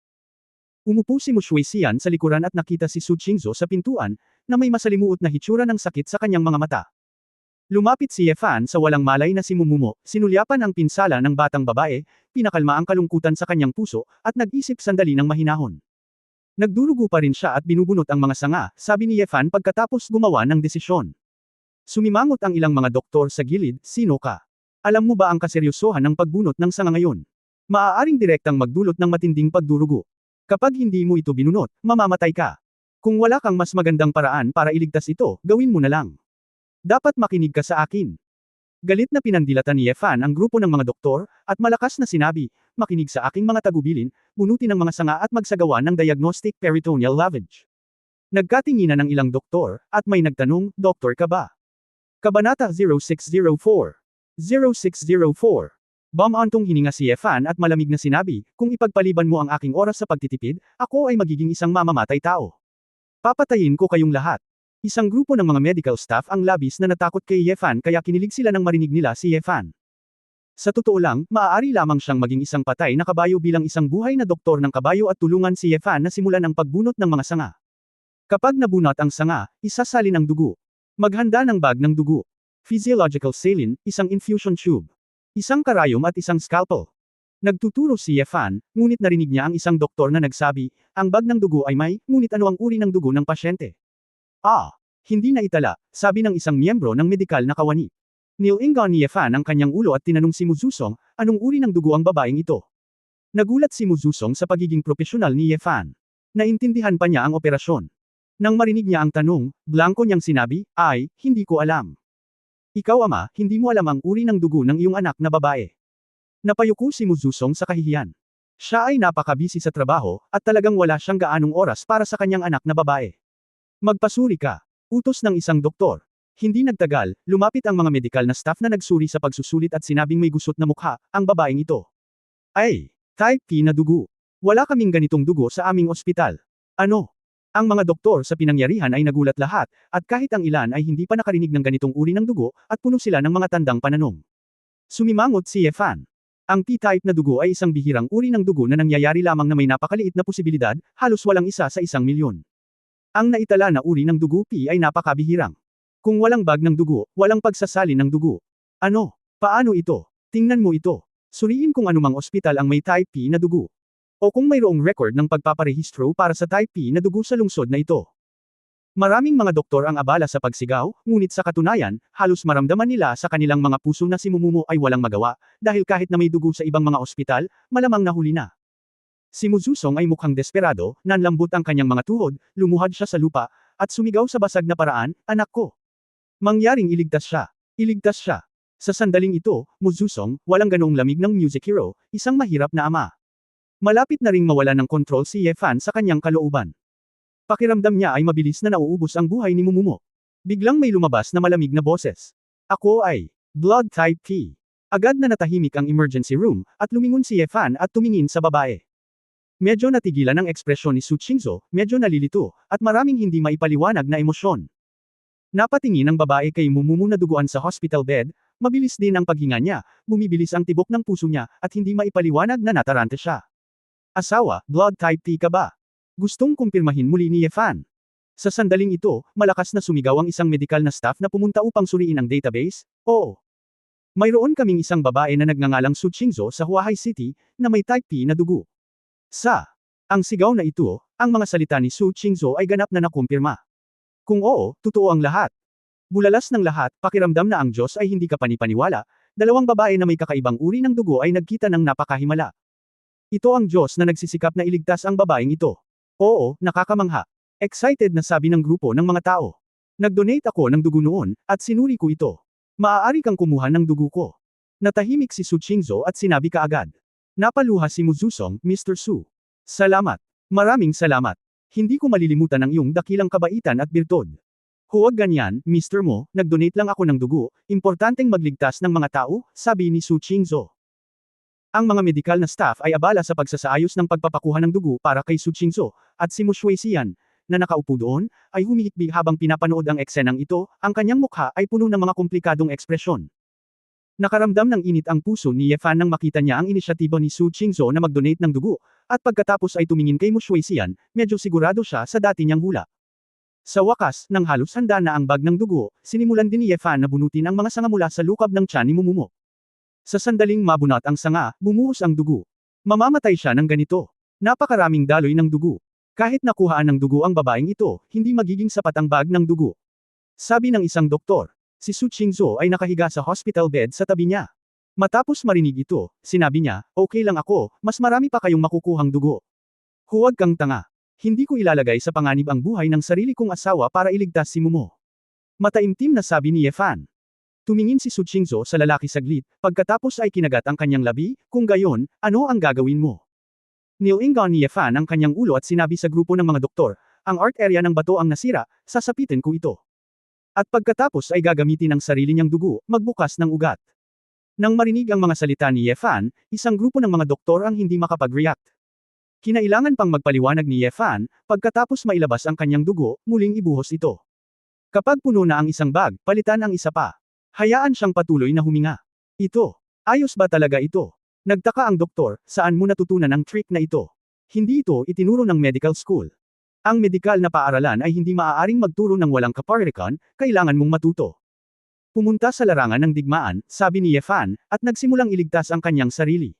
Umupo si Mu Shuixian sa likuran at nakita si Su Qingzhou sa pintuan, na may masalimuot na hitsura ng sakit sa kanyang mga mata. Lumapit si Ye Fan sa walang malay na si Mumumo, sinulyapan ang pinsala ng batang babae, pinakalma ang kalungkutan sa kanyang puso, at nag-isip sandali ng mahinahon. Nagdurugo pa rin siya at binubunot ang mga sanga, sabi ni Ye Fan pagkatapos gumawa ng desisyon. Sumimangot ang ilang mga doktor sa gilid, sino ka? Alam mo ba ang kaseryosohan ng pagbunot ng sanga ngayon? Maaaring direktang magdulot ng matinding pagdurugo. Kapag hindi mo ito binunot, mamamatay ka. Kung wala kang mas magandang paraan para iligtas ito, gawin mo na lang. Dapat makinig ka sa akin. Galit na pinandilatan ni Ye Fan ang grupo ng mga doktor, at malakas na sinabi, makinig sa aking mga tagubilin, bunutin ang mga sanga at magsagawa ng diagnostic peritoneal lavage. Nagkatinginan ng ilang doktor, at may nagtanong, doktor ka ba? Kabanata 0604. 0604. Bumantong hininga si Ye Fan at malamig na sinabi, kung ipagpaliban mo ang aking oras sa pagtitipid, ako ay magiging isang mamamatay tao. Papatayin ko kayong lahat. Isang grupo ng mga medical staff ang labis na natakot kay Ye Fan kaya kinilig sila nang marinig nila si Ye Fan. Sa totoo lang, maaari lamang siyang maging isang patay na kabayo bilang isang buhay na doktor ng kabayo at tulungan si Ye Fan na simulan ang pagbunot ng mga sanga. Kapag nabunot ang sanga, isasalin ang dugo. Maghanda ng bag ng dugo. Physiological saline, isang infusion tube. Isang karayom at isang scalpel. Nagtuturo si Ye Fan, ngunit narinig niya ang isang doktor na nagsabi, ang bag ng dugo ay may, ngunit ano ang uri ng dugo ng pasyente? Hindi na itala, sabi ng isang miyembro ng medikal na kawani. Nilingon ni Ye Fan ang kanyang ulo at tinanong si Muzusong, anong uri ng dugo ang babaeng ito? Nagulat si Muzusong sa pagiging propesyonal ni Ye Fan. Naintindihan pa niya ang operasyon. Nang marinig niya ang tanong, blanko niyang sinabi, ay, hindi ko alam. Ikaw ama, hindi mo alam ang uri ng dugo ng iyong anak na babae. Napayuko si Muzusong sa kahihiyan. Siya ay napakabisi sa trabaho, at talagang wala siyang gaanong oras para sa kanyang anak na babae. Magpasuri ka. Utos ng isang doktor. Hindi nagtagal, lumapit ang mga medikal na staff na nagsuri sa pagsusulit at sinabing may gusot na mukha, ang babaeng ito. Ay, type P na dugo. Wala kaming ganitong dugo sa aming ospital. Ano? Ang mga doktor sa pinangyarihan ay nagulat lahat, at kahit ang ilan ay hindi pa nakarinig ng ganitong uri ng dugo, at puno sila ng mga tandang pananong. Sumimangot si Ye Fan. Ang P-type na dugo ay isang bihirang uri ng dugo na nangyayari lamang na may napakaliit na posibilidad, halos walang isa sa 1,000,000. Ang naitala na uri ng dugo P ay napakabihirang. Kung walang bag ng dugo, walang pagsasalin ng dugo. Ano? Paano ito? Tingnan mo ito. Suriin kung anumang ospital ang may type P na dugo. O kung mayroong record ng pagpaparehistro para sa type P na dugo sa lungsod na ito. Maraming mga doktor ang abala sa pagsigaw, ngunit sa katunayan, halos maramdaman nila sa kanilang mga puso na si Mumumo ay walang magawa, dahil kahit na may dugo sa ibang mga ospital, malamang nahuli na. Si Muzusong ay mukhang desperado, nanlambot ang kanyang mga tuhod, lumuhad siya sa lupa, at sumigaw sa basag na paraan, anak ko. Mangyaring iligtas siya. Iligtas siya. Sa sandaling ito, Muzusong, walang ganoong lamig ng music hero, isang mahirap na ama. Malapit na ring mawala ng kontrol si Ye Fan sa kanyang kalooban. Pakiramdam niya ay mabilis na nauubos ang buhay ni Mumumo. Biglang may lumabas na malamig na boses. Ako ay blood type T. Agad na natahimik ang emergency room, at lumingon si Ye Fan at tumingin sa babae. Medyo natigilan ang ekspresyon ni Su Qingzhou, medyo nalilito, at maraming hindi maipaliwanag na emosyon. Napatingin ang babae kay Mumumo na duguan sa hospital bed, mabilis din ang paghinga niya, bumibilis ang tibok ng puso niya, at hindi maipaliwanag na natarante siya. Asawa, blood type T ka ba? Gustong kumpirmahin muli ni Ye Fan. Sa sandaling ito, malakas na sumigaw ang isang medical na staff na pumunta upang suriin ang database. Oo. Mayroon kaming isang babae na nagngangalang Su Qingzhou sa Huahai City, na may type P na dugo. Sa Ang sigaw na ito, ang mga salita ni Su Qingzhou ay ganap na nakumpirma. Kung oo, totoo ang lahat. Bulalas ng lahat, pakiramdam na ang Diyos ay hindi ka panipaniwala, dalawang babae na may kakaibang uri ng dugo ay nagkita ng napakahimala. Ito ang Diyos na nagsisikap na iligtas ang babaeng ito. Oo, nakakamangha. Excited na sabi ng grupo ng mga tao. Nag-donate ako ng dugo noon, at sinuri ko ito. Maaari kang kumuha ng dugo ko. Natahimik si Su Qingzhou at sinabi kaagad. Napaluha si Muzusong, Mr. Su. Salamat. Maraming salamat. Hindi ko malilimutan ang iyong dakilang kabaitan at birtod. Huwag ganyan, Mr. Mo, nag-donate lang ako ng dugo, importanteng magligtas ng mga tao, sabi ni Su Qingzhou. Ang mga medikal na staff ay abala sa pagsasaayos ng pagpapakuha ng dugo para kay Su Qingzhou, at si Mu Shuixian, na nakaupo doon, ay humihikbi habang pinapanood ang eksenang ito, ang kanyang mukha ay puno ng mga komplikadong ekspresyon. Nakaramdam ng init ang puso ni Ye Fan nang makita niya ang inisyatibo ni Su Qingzhou na mag-donate ng dugo, at pagkatapos ay tumingin kay Mu Shuixian, medyo sigurado siya sa dati niyang hula. Sa wakas, nang halos handa na ang bag ng dugo, sinimulan din ni Ye Fan na bunutin ang mga sanga mula sa lukab ng tiyan ni Mumumo. Sa sandaling mabunot ang sanga, bumuhos ang dugo. Mamamatay siya ng ganito. Napakaraming daloy ng dugo. Kahit nakuhaan ng dugo ang babaeng ito, hindi magiging sapat ang bag ng dugo. Sabi ng isang doktor. Si Su Qingzhou ay nakahiga sa hospital bed sa tabi niya. Matapos marinig ito, sinabi niya, okay lang ako, mas marami pa kayong makukuhang dugo. Huwag kang tanga. Hindi ko ilalagay sa panganib ang buhay ng sarili kong asawa para iligtas si Mumo. Mataimtim na sabi ni Ye Fan. Tumingin si Su Qingzhou sa lalaki saglit, pagkatapos ay kinagat ang kanyang labi, kung gayon, ano ang gagawin mo? Nilingon ni Ye Fan ang kanyang ulo at sinabi sa grupo ng mga doktor, ang art area ng bato ang nasira, sasapitin ko ito. At pagkatapos ay gagamitin ang sarili niyang dugo, magbukas ng ugat. Nang marinig ang mga salita ni Ye Fan, isang grupo ng mga doktor ang hindi makapag-react. Kinailangan pang magpaliwanag ni Ye Fan, pagkatapos mailabas ang kanyang dugo, muling ibuhos ito. Kapag puno na ang isang bag, palitan ang isa pa. Hayaan siyang patuloy na huminga. Ito. Ayos ba talaga ito? Nagtaka ang doktor, saan mo natutunan ang trick na ito? Hindi ito itinuro ng medical school. Ang medikal na paaralan ay hindi maaaring magturo ng walang kaparirikan, kailangan mong matuto. Pumunta sa larangan ng digmaan, sabi ni Ye Fan, at nagsimulang iligtas ang kanyang sarili.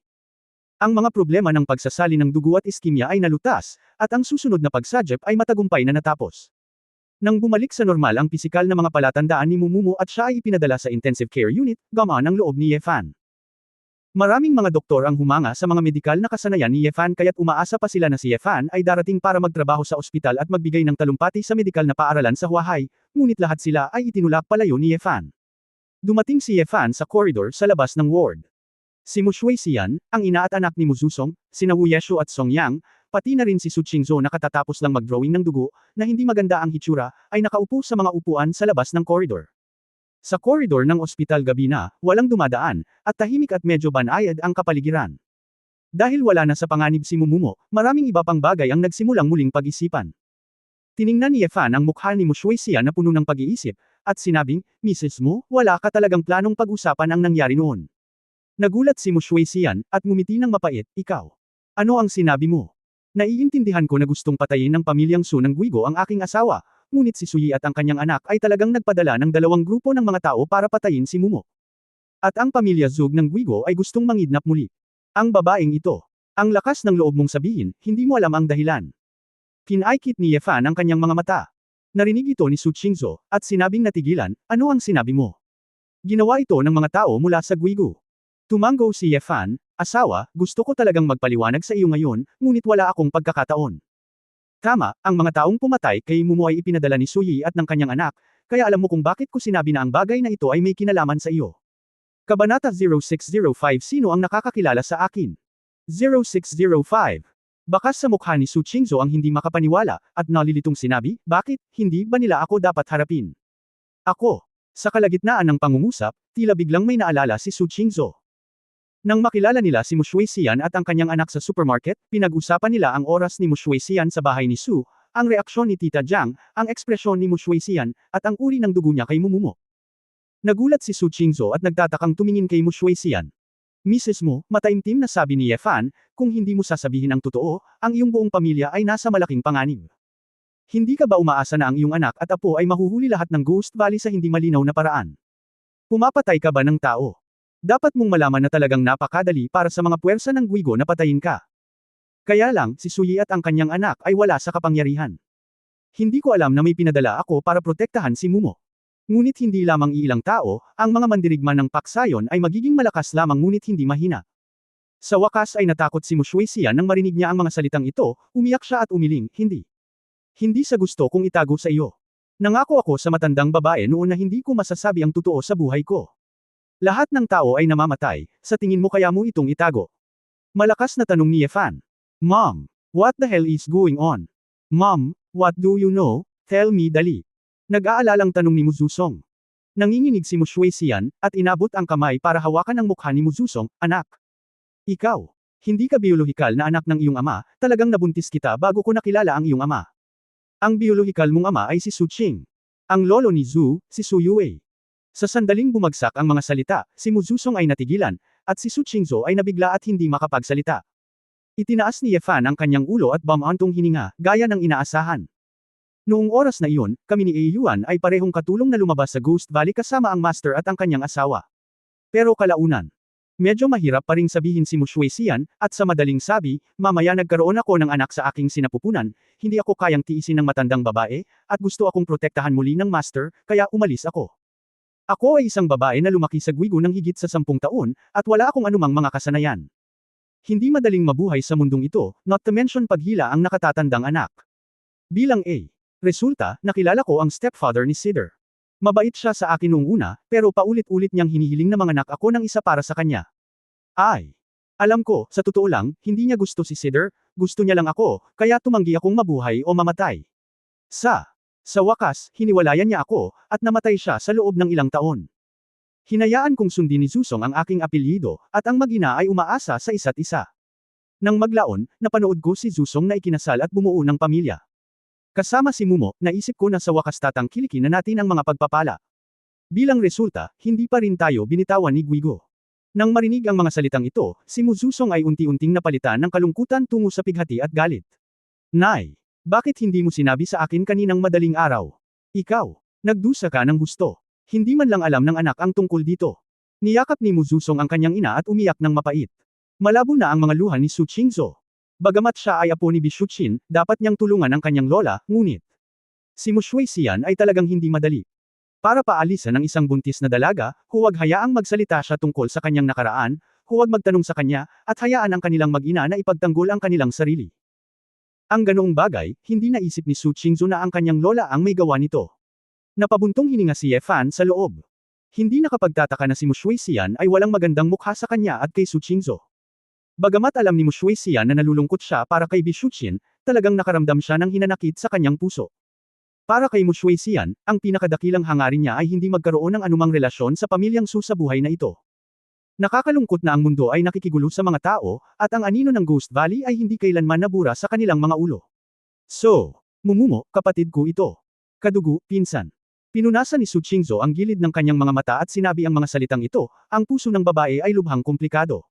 Ang mga problema ng pagsasali ng dugo at iskemya ay nalutas, at ang susunod na pagsajep ay matagumpay na natapos. Nang bumalik sa normal ang pisikal na mga palatandaan ni Mumumo at siya ay ipinadala sa intensive care unit, gamaan ang loob ni Ye Fan. Maraming mga doktor ang humanga sa mga medikal na kasanayan ni Ye Fan kaya't umaasa pa sila na si Ye Fan ay darating para magtrabaho sa ospital at magbigay ng talumpati sa medikal na paaralan sa Huahai, ngunit lahat sila ay itinulak palayo ni Ye Fan. Dumating si Ye Fan sa corridor sa labas ng ward. Si Mu Shuixian, ang ina at anak ni Muzusong, sina Wu Yeshu at Song Yang, pati na rin si Su Qingzhou na katatapos lang mag-drawing ng dugo, na hindi maganda ang hitsura, ay nakaupo sa mga upuan sa labas ng corridor. Sa koridor ng ospital gabi na, walang dumadaan, at tahimik at medyo banayad ang kapaligiran. Dahil wala na sa panganib si Mumumo, maraming iba pang bagay ang nagsimulang muling pag-isipan. Tiningnan ni Ye Fan ang mukha ni Mu Shuixian na puno ng pag-iisip, at sinabing, Mrs. Mu, wala ka talagang planong pag-usapan ang nangyari noon. Nagulat si Mu Shuixian, at ngumiti ng mapait, ikaw. Ano ang sinabi mo? Naiintindihan ko na gustong patayin ng pamilyang Su ng Guigo ang aking asawa, ngunit si Suyi at ang kanyang anak ay talagang nagpadala ng dalawang grupo ng mga tao para patayin si Mumo. At ang pamilya Zug ng Guigo ay gustong mangidnap muli. Ang babaeng ito. Ang lakas ng loob mong sabihin, hindi mo alam ang dahilan. Pinaikit ni Ye Fan ang kanyang mga mata. Narinig ito ni Su Qingzhou, at sinabing natigilan, ano ang sinabi mo? Ginawa ito ng mga tao mula sa Guigo. Tumango si Ye Fan, asawa, gusto ko talagang magpaliwanag sa iyo ngayon, ngunit wala akong pagkakataon. Tama, ang mga taong pumatay kay Mumo ay ipinadala ni Suyi at ng kanyang anak, kaya alam mo kung bakit ko sinabi na ang bagay na ito ay may kinalaman sa iyo. Kabanata 0605 Sino ang nakakakilala sa akin? 0605. Bakas sa mukha ni Su Qingzhou ang hindi makapaniwala, at nalilitong sinabi, bakit, hindi ba nila ako dapat harapin? Ako. Sa kalagitnaan ng pangungusap, tila biglang may naalala si Su Qingzhou. Nang makilala nila si Mu Shuixian at ang kanyang anak sa supermarket, pinag-usapan nila ang oras ni Mu Shuixian sa bahay ni Su, ang reaksyon ni Tita Jiang, ang ekspresyon ni Mu Shuixian, at ang uri ng dugo niya kay Mumumo. Nagulat si Su Qingzhou at nagtatakang tumingin kay Mu Shuixian. Mrs. Mu, mataimtim na sabi ni Ye Fan, kung hindi mo sasabihin ang totoo, ang iyong buong pamilya ay nasa malaking panganib. Hindi ka ba umaasa na ang iyong anak at apo ay mahuhuli lahat ng Ghost Valley sa hindi malinaw na paraan? Pumapatay ka ba ng tao? Dapat mong malaman na talagang napakadali para sa mga puwersa ng Guigo na patayin ka. Kaya lang, si Suyi at ang kanyang anak ay wala sa kapangyarihan. Hindi ko alam na may pinadala ako para protektahan si Mumo. Ngunit hindi lamang iilang tao, ang mga mandirigma ng paksayon ay magiging malakas lamang ngunit hindi mahina. Sa wakas ay natakot si Mushuixian nang marinig niya ang mga salitang ito, umiyak siya at umiling, hindi. Hindi sa gusto kong itago sa iyo. Nangako ako sa matandang babae noon na hindi ko masasabi ang totoo sa buhay ko. Lahat ng tao ay namamatay, sa tingin mo kaya mo itong itago? Malakas na tanong ni Yefan. Mom, what the hell is going on? Mom, what do you know? Tell me dali. Nag-aalalang tanong ni Muzusong. Nanginginig si Mushuixian, at inabot ang kamay para hawakan ang mukha ni Muzusong, anak. Ikaw, hindi ka biolohikal na anak ng iyong ama, talagang nabuntis kita bago ko nakilala ang iyong ama. Ang biolohikal mong ama ay si Su Qing. Ang lolo ni Zhu, si Su Yue. Sa sandaling bumagsak ang mga salita, si Muzusong ay natigilan, at si Su Qingzo ay nabigla at hindi makapagsalita. Itinaas ni Yefan ang kanyang ulo at bumantong hininga, gaya ng inaasahan. Noong oras na iyon, kami ni Yuan ay parehong katulong na lumabas sa Ghost Valley kasama ang master at ang kanyang asawa. Pero kalaunan, medyo mahirap pa ring sabihin si Mushuixian, at sa madaling sabi, mamaya nagkaroon ako ng anak sa aking sinapupunan, hindi ako kayang tiisin ng matandang babae, at gusto akong protektahan muli ng master, kaya umalis ako. Ako ay isang babae na lumaki sa Guigo ng higit sa 10 taon, at wala akong anumang mga kasanayan. Hindi madaling mabuhay sa mundong ito, not to mention paghila ang nakatatandang anak. Bilang A. Resulta, nakilala ko ang stepfather ni Cider. Mabait siya sa akin noong una, pero paulit-ulit niyang hinihiling na manganak ako ng isa para sa kanya. Ay! Alam ko, sa totoo lang, hindi niya gusto si Cider, gusto niya lang ako, kaya tumanggi akong mabuhay o mamatay. Sa wakas, hiniwalayan niya ako, at namatay siya sa loob ng ilang taon. Hinayaan kong sundin ni Susong ang aking apelyido, at ang mag-ina ay umaasa sa isa't isa. Nang maglaon, napanood ko si Susong na ikinasal at bumuo ng pamilya. Kasama si Mumo, naisip ko na sa wakas tatangkilikin na natin ang mga pagpapala. Bilang resulta, hindi pa rin tayo binitawan ni Guigo. Nang marinig ang mga salitang ito, si Muzusong ay unti-unting napalitan ng kalungkutan tungo sa pighati at galit. Nay, bakit hindi mo sinabi sa akin kaninang madaling araw? Ikaw, nagdusa ka ng gusto. Hindi man lang alam ng anak ang tungkol dito. Niyakap ni Muzusong ang kanyang ina at umiyak ng mapait. Malabo na ang mga luha ni Su Qingzo. Bagamat siya ay apo ni Bishuchin, dapat niyang tulungan ang kanyang lola, ngunit si Mushuixian ay talagang hindi madali. Para paalisan ng isang buntis na dalaga, huwag hayaang magsalita siya tungkol sa kanyang nakaraan, huwag magtanong sa kanya, at hayaan ang kanilang mag-ina na ipagtanggol ang kanilang sarili. Ang ganoong bagay, hindi naisip ni Su Qingzo na ang kanyang lola ang may gawa nito. Napabuntong hininga si Yefan sa loob. Hindi nakapagtataka na si Mushuixian ay walang magandang mukha sa kanya at kay Su Qingzo. Bagamat alam ni Mushuixian na nalulungkot siya para kay Bishuchin, talagang nakaramdam siya ng hinanakit sa kanyang puso. Para kay Mushuixian, ang pinakadakilang hangarin niya ay hindi magkaroon ng anumang relasyon sa pamilyang Su sa buhay na ito. Nakakalungkot na ang mundo ay nakikigulo sa mga tao, at ang anino ng Ghost Valley ay hindi kailanman nabura sa kanilang mga ulo. So, Mumumo, kapatid ko ito. Kadugo, pinsan. Pinunasan ni Su Qingzo ang gilid ng kanyang mga mata at sinabi ang mga salitang ito, ang puso ng babae ay lubhang komplikado.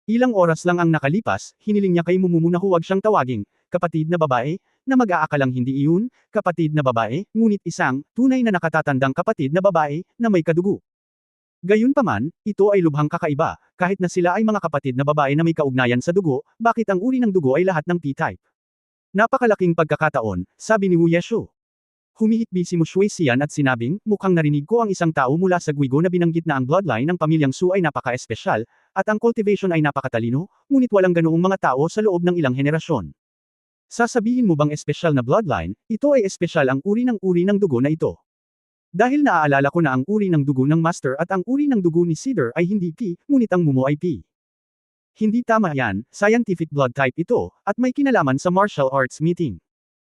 Ilang oras lang ang nakalipas, hiniling niya kay Mumumu na huwag siyang tawaging, kapatid na babae, na mag-aakalang hindi iyon, kapatid na babae, ngunit isang, tunay na nakatatandang kapatid na babae, na may kadugo. Gayunpaman, ito ay lubhang kakaiba, kahit na sila ay mga kapatid na babae na may kaugnayan sa dugo, bakit ang uri ng dugo ay lahat ng P-type? Napakalaking pagkakataon, sabi ni Wu Yeshu. Humihikbi si Mushuixian at sinabing, mukhang narinig ko ang isang tao mula sa Guigo na binanggit na ang bloodline ng pamilyang Su ay napaka-espesyal, at ang cultivation ay napakatalino, ngunit walang ganoong mga tao sa loob ng ilang henerasyon. Sasabihin mo bang espesyal na bloodline, ito ay espesyal ang uri ng dugo na ito. Dahil naaalala ko na ang uri ng dugo ng Master at ang uri ng dugo ni Cider ay hindi P, ngunit ang Mumo ay P. Hindi tama yan, scientific blood type ito, at may kinalaman sa martial arts meeting.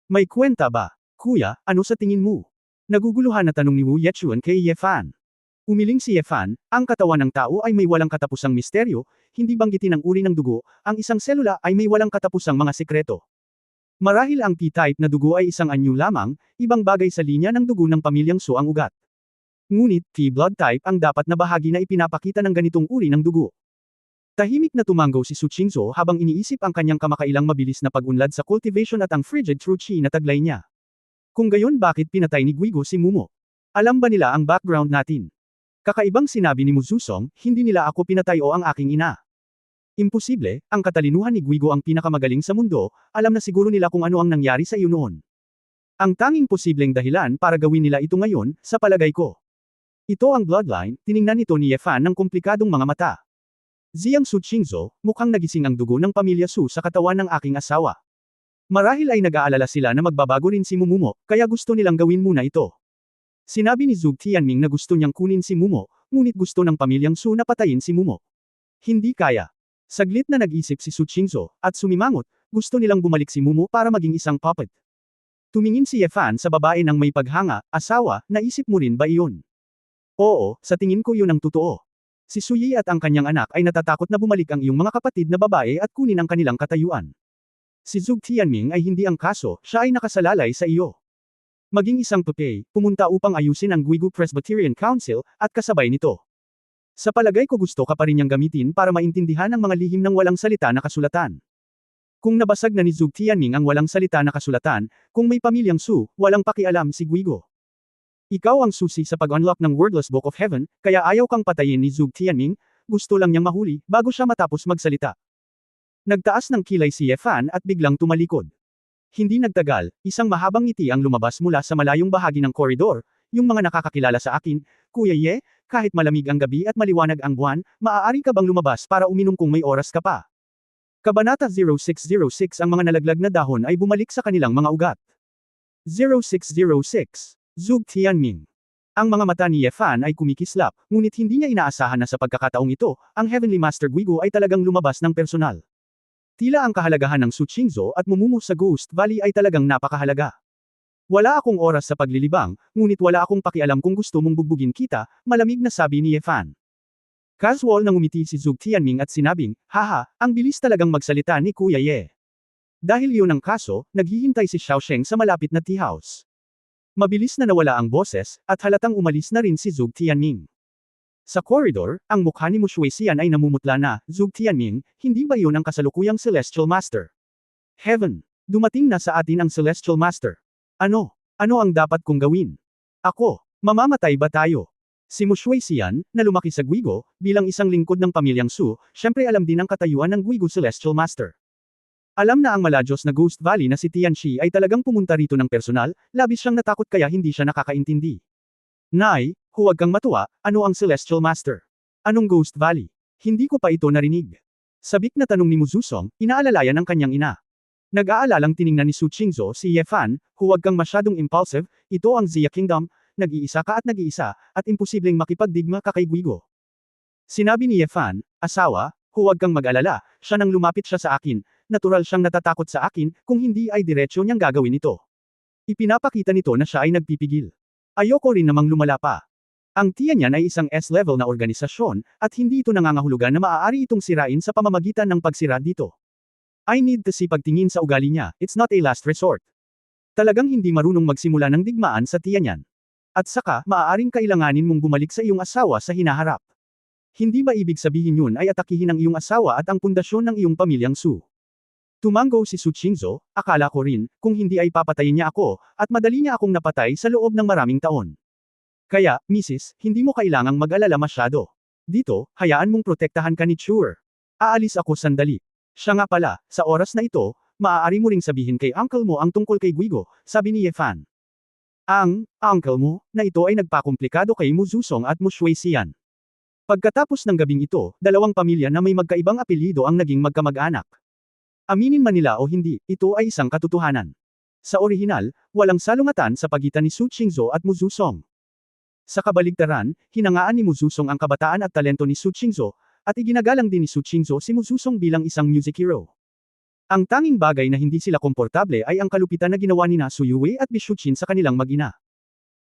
May kwenta ba? Kuya, ano sa tingin mo? Naguguluhan na tanong ni Wu Yechuan kay Yefan. Umiling si Yefan, ang katawan ng tao ay may walang katapusang misteryo, hindi banggitin ang uri ng dugo, ang isang selula ay may walang katapusang mga sikreto. Marahil ang P-type na dugo ay isang anyo lamang, ibang bagay sa linya ng dugo ng pamilyang Su ang ugat. Ngunit, T-blood type ang dapat na bahagi na ipinapakita ng ganitong uri ng dugo. Tahimik na tumanggaw si Su Qingzo habang iniisip ang kanyang kamakailang mabilis na pag-unlad sa cultivation at ang frigid true chi na taglay niya. Kung gayon bakit pinatay ni Guigo si Mumo? Alam ba nila ang background natin? Kakaibang sinabi ni Muzusong, hindi nila ako pinatay o ang aking ina. Imposible, ang katalinuhan ni Guigo ang pinakamagaling sa mundo, alam na siguro nila kung ano ang nangyari sa iyo noon. Ang tanging posibleng dahilan para gawin nila ito ngayon, sa palagay ko. Ito ang bloodline, tiningnan nito ni Yefan ng komplikadong mga mata. Ziyang Su Qingzhou, mukhang nagising ang dugo ng pamilya Su sa katawan ng aking asawa. Marahil ay nag-aalala sila na magbabago rin si Mumumo, kaya gusto nilang gawin muna ito. Sinabi ni Zhuge Tianming na gusto niyang kunin si Mumo, ngunit gusto ng pamilyang Su na patayin si Mumo. Hindi kaya. Saglit na nag-isip si Su Qingzhou, at sumimangot, gusto nilang bumalik si Mumo para maging isang puppet. Tumingin si Yefan sa babae ng may paghanga, asawa, naisip mo rin ba iyon? Oo, sa tingin ko yun ang totoo. Si Su Yi at ang kanyang anak ay natatakot na bumalik ang iyong mga kapatid na babae at kunin ang kanilang katayuan. Si Zhuge Tianming ay hindi ang kaso, siya ay nakasalalay sa iyo. Maging isang papay, pumunta upang ayusin ang Guigu Presbyterian Council, at kasabay nito. Sa palagay ko gusto ka pa rin niyang gamitin para maintindihan ang mga lihim ng walang salita na kasulatan. Kung nabasag na ni Zhuge Tianming ang walang salita na kasulatan, kung may pamilyang Su, walang pakialam si Guigo. Ikaw ang susi sa pag-unlock ng Wordless Book of Heaven, kaya ayaw kang patayin ni Zhuge Tianming, gusto lang niyang mahuli, bago siya matapos magsalita. Nagtaas ng kilay si Yefan at biglang tumalikod. Hindi nagtagal, isang mahabang ngiti ang lumabas mula sa malayong bahagi ng koridor, yung mga nakakakilala sa akin, Kuya Ye, kahit malamig ang gabi at maliwanag ang buwan, maaari ka bang lumabas para uminom kung may oras ka pa? Kabanata 0606 Ang mga nalaglag na dahon ay bumalik sa kanilang mga ugat. 0606. Zhuge Tianming. Ang mga mata ni Yefan ay kumikislap, ngunit hindi niya inaasahan na sa pagkakataong ito, ang Heavenly Master Guigo ay talagang lumabas ng personal. Tila ang kahalagahan ng Su Qingzhou at Mumumo sa Ghost Valley ay talagang napakahalaga. Wala akong oras sa paglilibang, ngunit wala akong pakialam kung gusto mong bugbugin kita, malamig na sabi ni Yefan. Casual na ngumiti si Zhuge Tianming at sinabing, haha, ang bilis talagang magsalita ni Kuya Ye. Dahil iyon ang kaso, naghihintay si Xiaosheng sa malapit na tea house. Mabilis na nawala ang boses, at halatang umalis na rin si Zhuge Tianming. Sa corridor, ang mukha ni Mu Shuixian ay namumutla na, Zhuge Tianming, hindi ba iyon ang kasalukuyang Celestial Master? Heaven! Dumating na sa atin ang Celestial Master. Ano? Ano ang dapat kong gawin? Ako, mamamatay ba tayo? Si Mu Shuixian, na lumaki sa Guigo, bilang isang lingkod ng pamilyang Su, syempre alam din ang katayuan ng Guigo Celestial Master. Alam na ang maladyos na Ghost Valley na si Tianxi ay talagang pumunta rito ng personal, labis siyang natakot kaya hindi siya nakakaintindi. Nay, huwag kang matuwa, ano ang Celestial Master? Anong Ghost Valley? Hindi ko pa ito narinig. Sabik na tanong ni Mu Zusong, inaalalayan ng kanyang ina. Nag-aalalang tiningnan ni Su Qingzhou si Yefan, huwag kang masyadong impulsive, ito ang Xia Kingdom, nag-iisa ka at imposibleng makipagdigma ka kay Guigo. Sinabi ni Yefan, asawa, huwag kang mag-alala, siya nang lumapit siya sa akin, natural siyang natatakot sa akin, kung hindi ay diretsyo niyang gagawin ito. Ipinapakita nito na siya ay nagpipigil. Ayoko rin namang lumala pa. Ang tiyan niyan ay isang S-level na organisasyon, at hindi ito nangangahulugan na maaari itong sirain sa pamamagitan ng pagsira dito. I need to see pagtingin sa ugali niya, it's not a last resort. Talagang hindi marunong magsimula ng digmaan sa tiyan niyan. At saka, maaaring kailanganin mong bumalik sa iyong asawa sa hinaharap. Hindi ba ibig sabihin yun ay atakihin ang iyong asawa at ang pundasyon ng iyong pamilyang Su? Tumango si Su Qingzhou, akala ko rin, kung hindi ay papatayin niya ako, at madali niya akong napatay sa loob ng maraming taon. Kaya, Mrs., hindi mo kailangang mag-alala masyado. Dito, hayaan mong protektahan ka ni Chur. Aalis ako sandali. Siya nga pala, sa oras na ito, maaari mo ring sabihin kay uncle mo ang tungkol kay Guigo, sabi ni Yefan. Ang uncle mo, na ito ay nagpakomplikado kay Mu Zusong at Mu Shuixian. Pagkatapos ng gabing ito, dalawang pamilya na may magkaibang apelyido ang naging magkamag-anak. Aminin man nila o hindi, ito ay isang katotohanan. Sa orihinal, walang salungatan sa pagitan ni Su Qingzhou at Mu Zusong. Sa kabaligtaran, hinangaan ni Mu Zusong ang kabataan at talento ni Su Qingzhou, at iginagalang din ni Su Qingzhou si Mu Zusong bilang isang music hero. Ang tanging bagay na hindi sila komportable ay ang kalupitan na ginawa ni na Su Yue at Bishuchin sa kanilang mag-ina.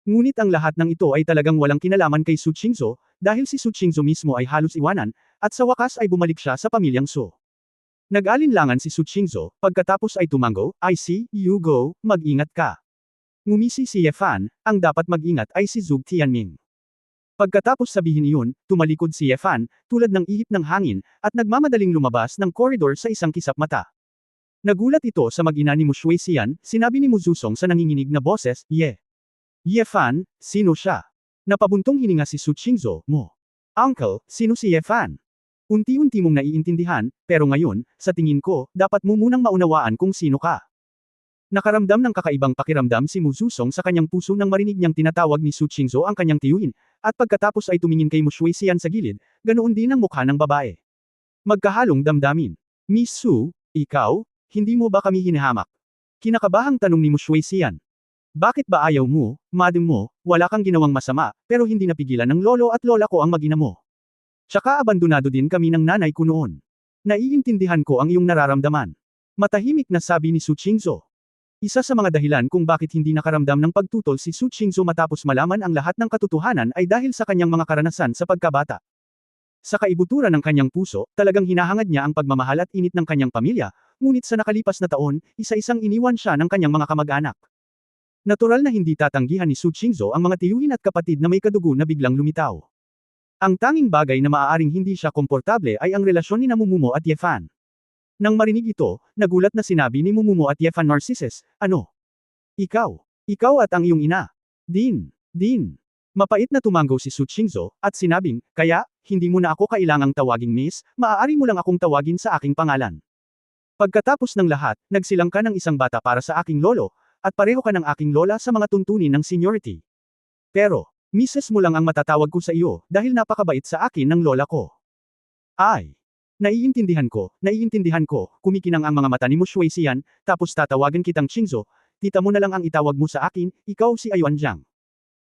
Ngunit ang lahat ng ito ay talagang walang kinalaman kay Su Qingzhou, dahil si Su Qingzhou mismo ay halos iwanan, at sa wakas ay bumalik siya sa pamilyang Su. Nag-alinlangan si Su Qingzhou, pagkatapos ay tumango, I see, you go, mag-ingat ka. Ngumisi si Yefan, ang dapat mag-ingat ay si Zhuge Tianming. Pagkatapos sabihin iyon, tumalikod si Yefan, tulad ng ihip ng hangin, at nagmamadaling lumabas ng koridor sa isang kisap mata. Nagulat ito sa mag-ina ni Mu Shuixian, sinabi ni Mu Zusong sa nanginginig na boses, Yefan, sino siya? Napabuntong hininga si Su Qingzhou, mo. Uncle, sino si Yefan? Unti-unti mong naiintindihan, pero ngayon, sa tingin ko, dapat mo munang maunawaan kung sino ka. Nakaramdam ng kakaibang pakiramdam si Mu Zuzong sa kanyang puso nang marinig niyang tinatawag ni Su Qingzhou ang kanyang tiyuhin, at pagkatapos ay tumingin kay Mu Shuixian sa gilid, ganoon din ang mukha ng babae. Magkahalong damdamin. Miss Su, ikaw, hindi mo ba kami hinahamak? Kinakabahang tanong ni Mu Shuixian. Bakit ba ayaw mo, madam mo, wala kang ginawang masama, pero hindi napigilan ng lolo at lola ko ang mag-ina mo. Tsaka abandonado din kami ng nanay ko noon. Naiintindihan ko ang iyong nararamdaman. Matahimik na sabi ni Su Qingzhou. Isa sa mga dahilan kung bakit hindi nakaramdam ng pagtutol si Su Qingzhou matapos malaman ang lahat ng katotohanan ay dahil sa kanyang mga karanasan sa pagkabata. Sa kaibuturan ng kanyang puso, talagang hinahangad niya ang pagmamahal at init ng kanyang pamilya, ngunit sa nakalipas na taon, isa-isang iniwan siya ng kanyang mga kamag-anak. Natural na hindi tatanggihan ni Su Qingzhou ang mga tiyuhin at kapatid na may kadugo na biglang lumitaw. Ang tanging bagay na maaaring hindi siya komportable ay ang relasyon ni Mumumo at Yefan. Nang marinig ito, nagulat na sinabi ni Mumumo at Yefan Narcissus, ano? Ikaw at ang iyong ina. Din. Mapait na tumanggaw si Su Qingzhou, at sinabing, kaya, hindi mo na ako kailangang tawaging miss, maaari mo lang akong tawagin sa aking pangalan. Pagkatapos ng lahat, nagsilang ka ng isang bata para sa aking lolo, at pareho ka ng aking lola sa mga tuntunin ng seniority. Pero, Mrs. mo lang ang matatawag ko sa iyo, dahil napakabait sa akin ng lola ko. Ay. Naiintindihan ko, kumikinang ang mga mata ni Mu Shuixian, tapos tatawagan kitang Qingzhou, tita mo na lang ang itawag mo sa akin, ikaw si Ayuan Jiang.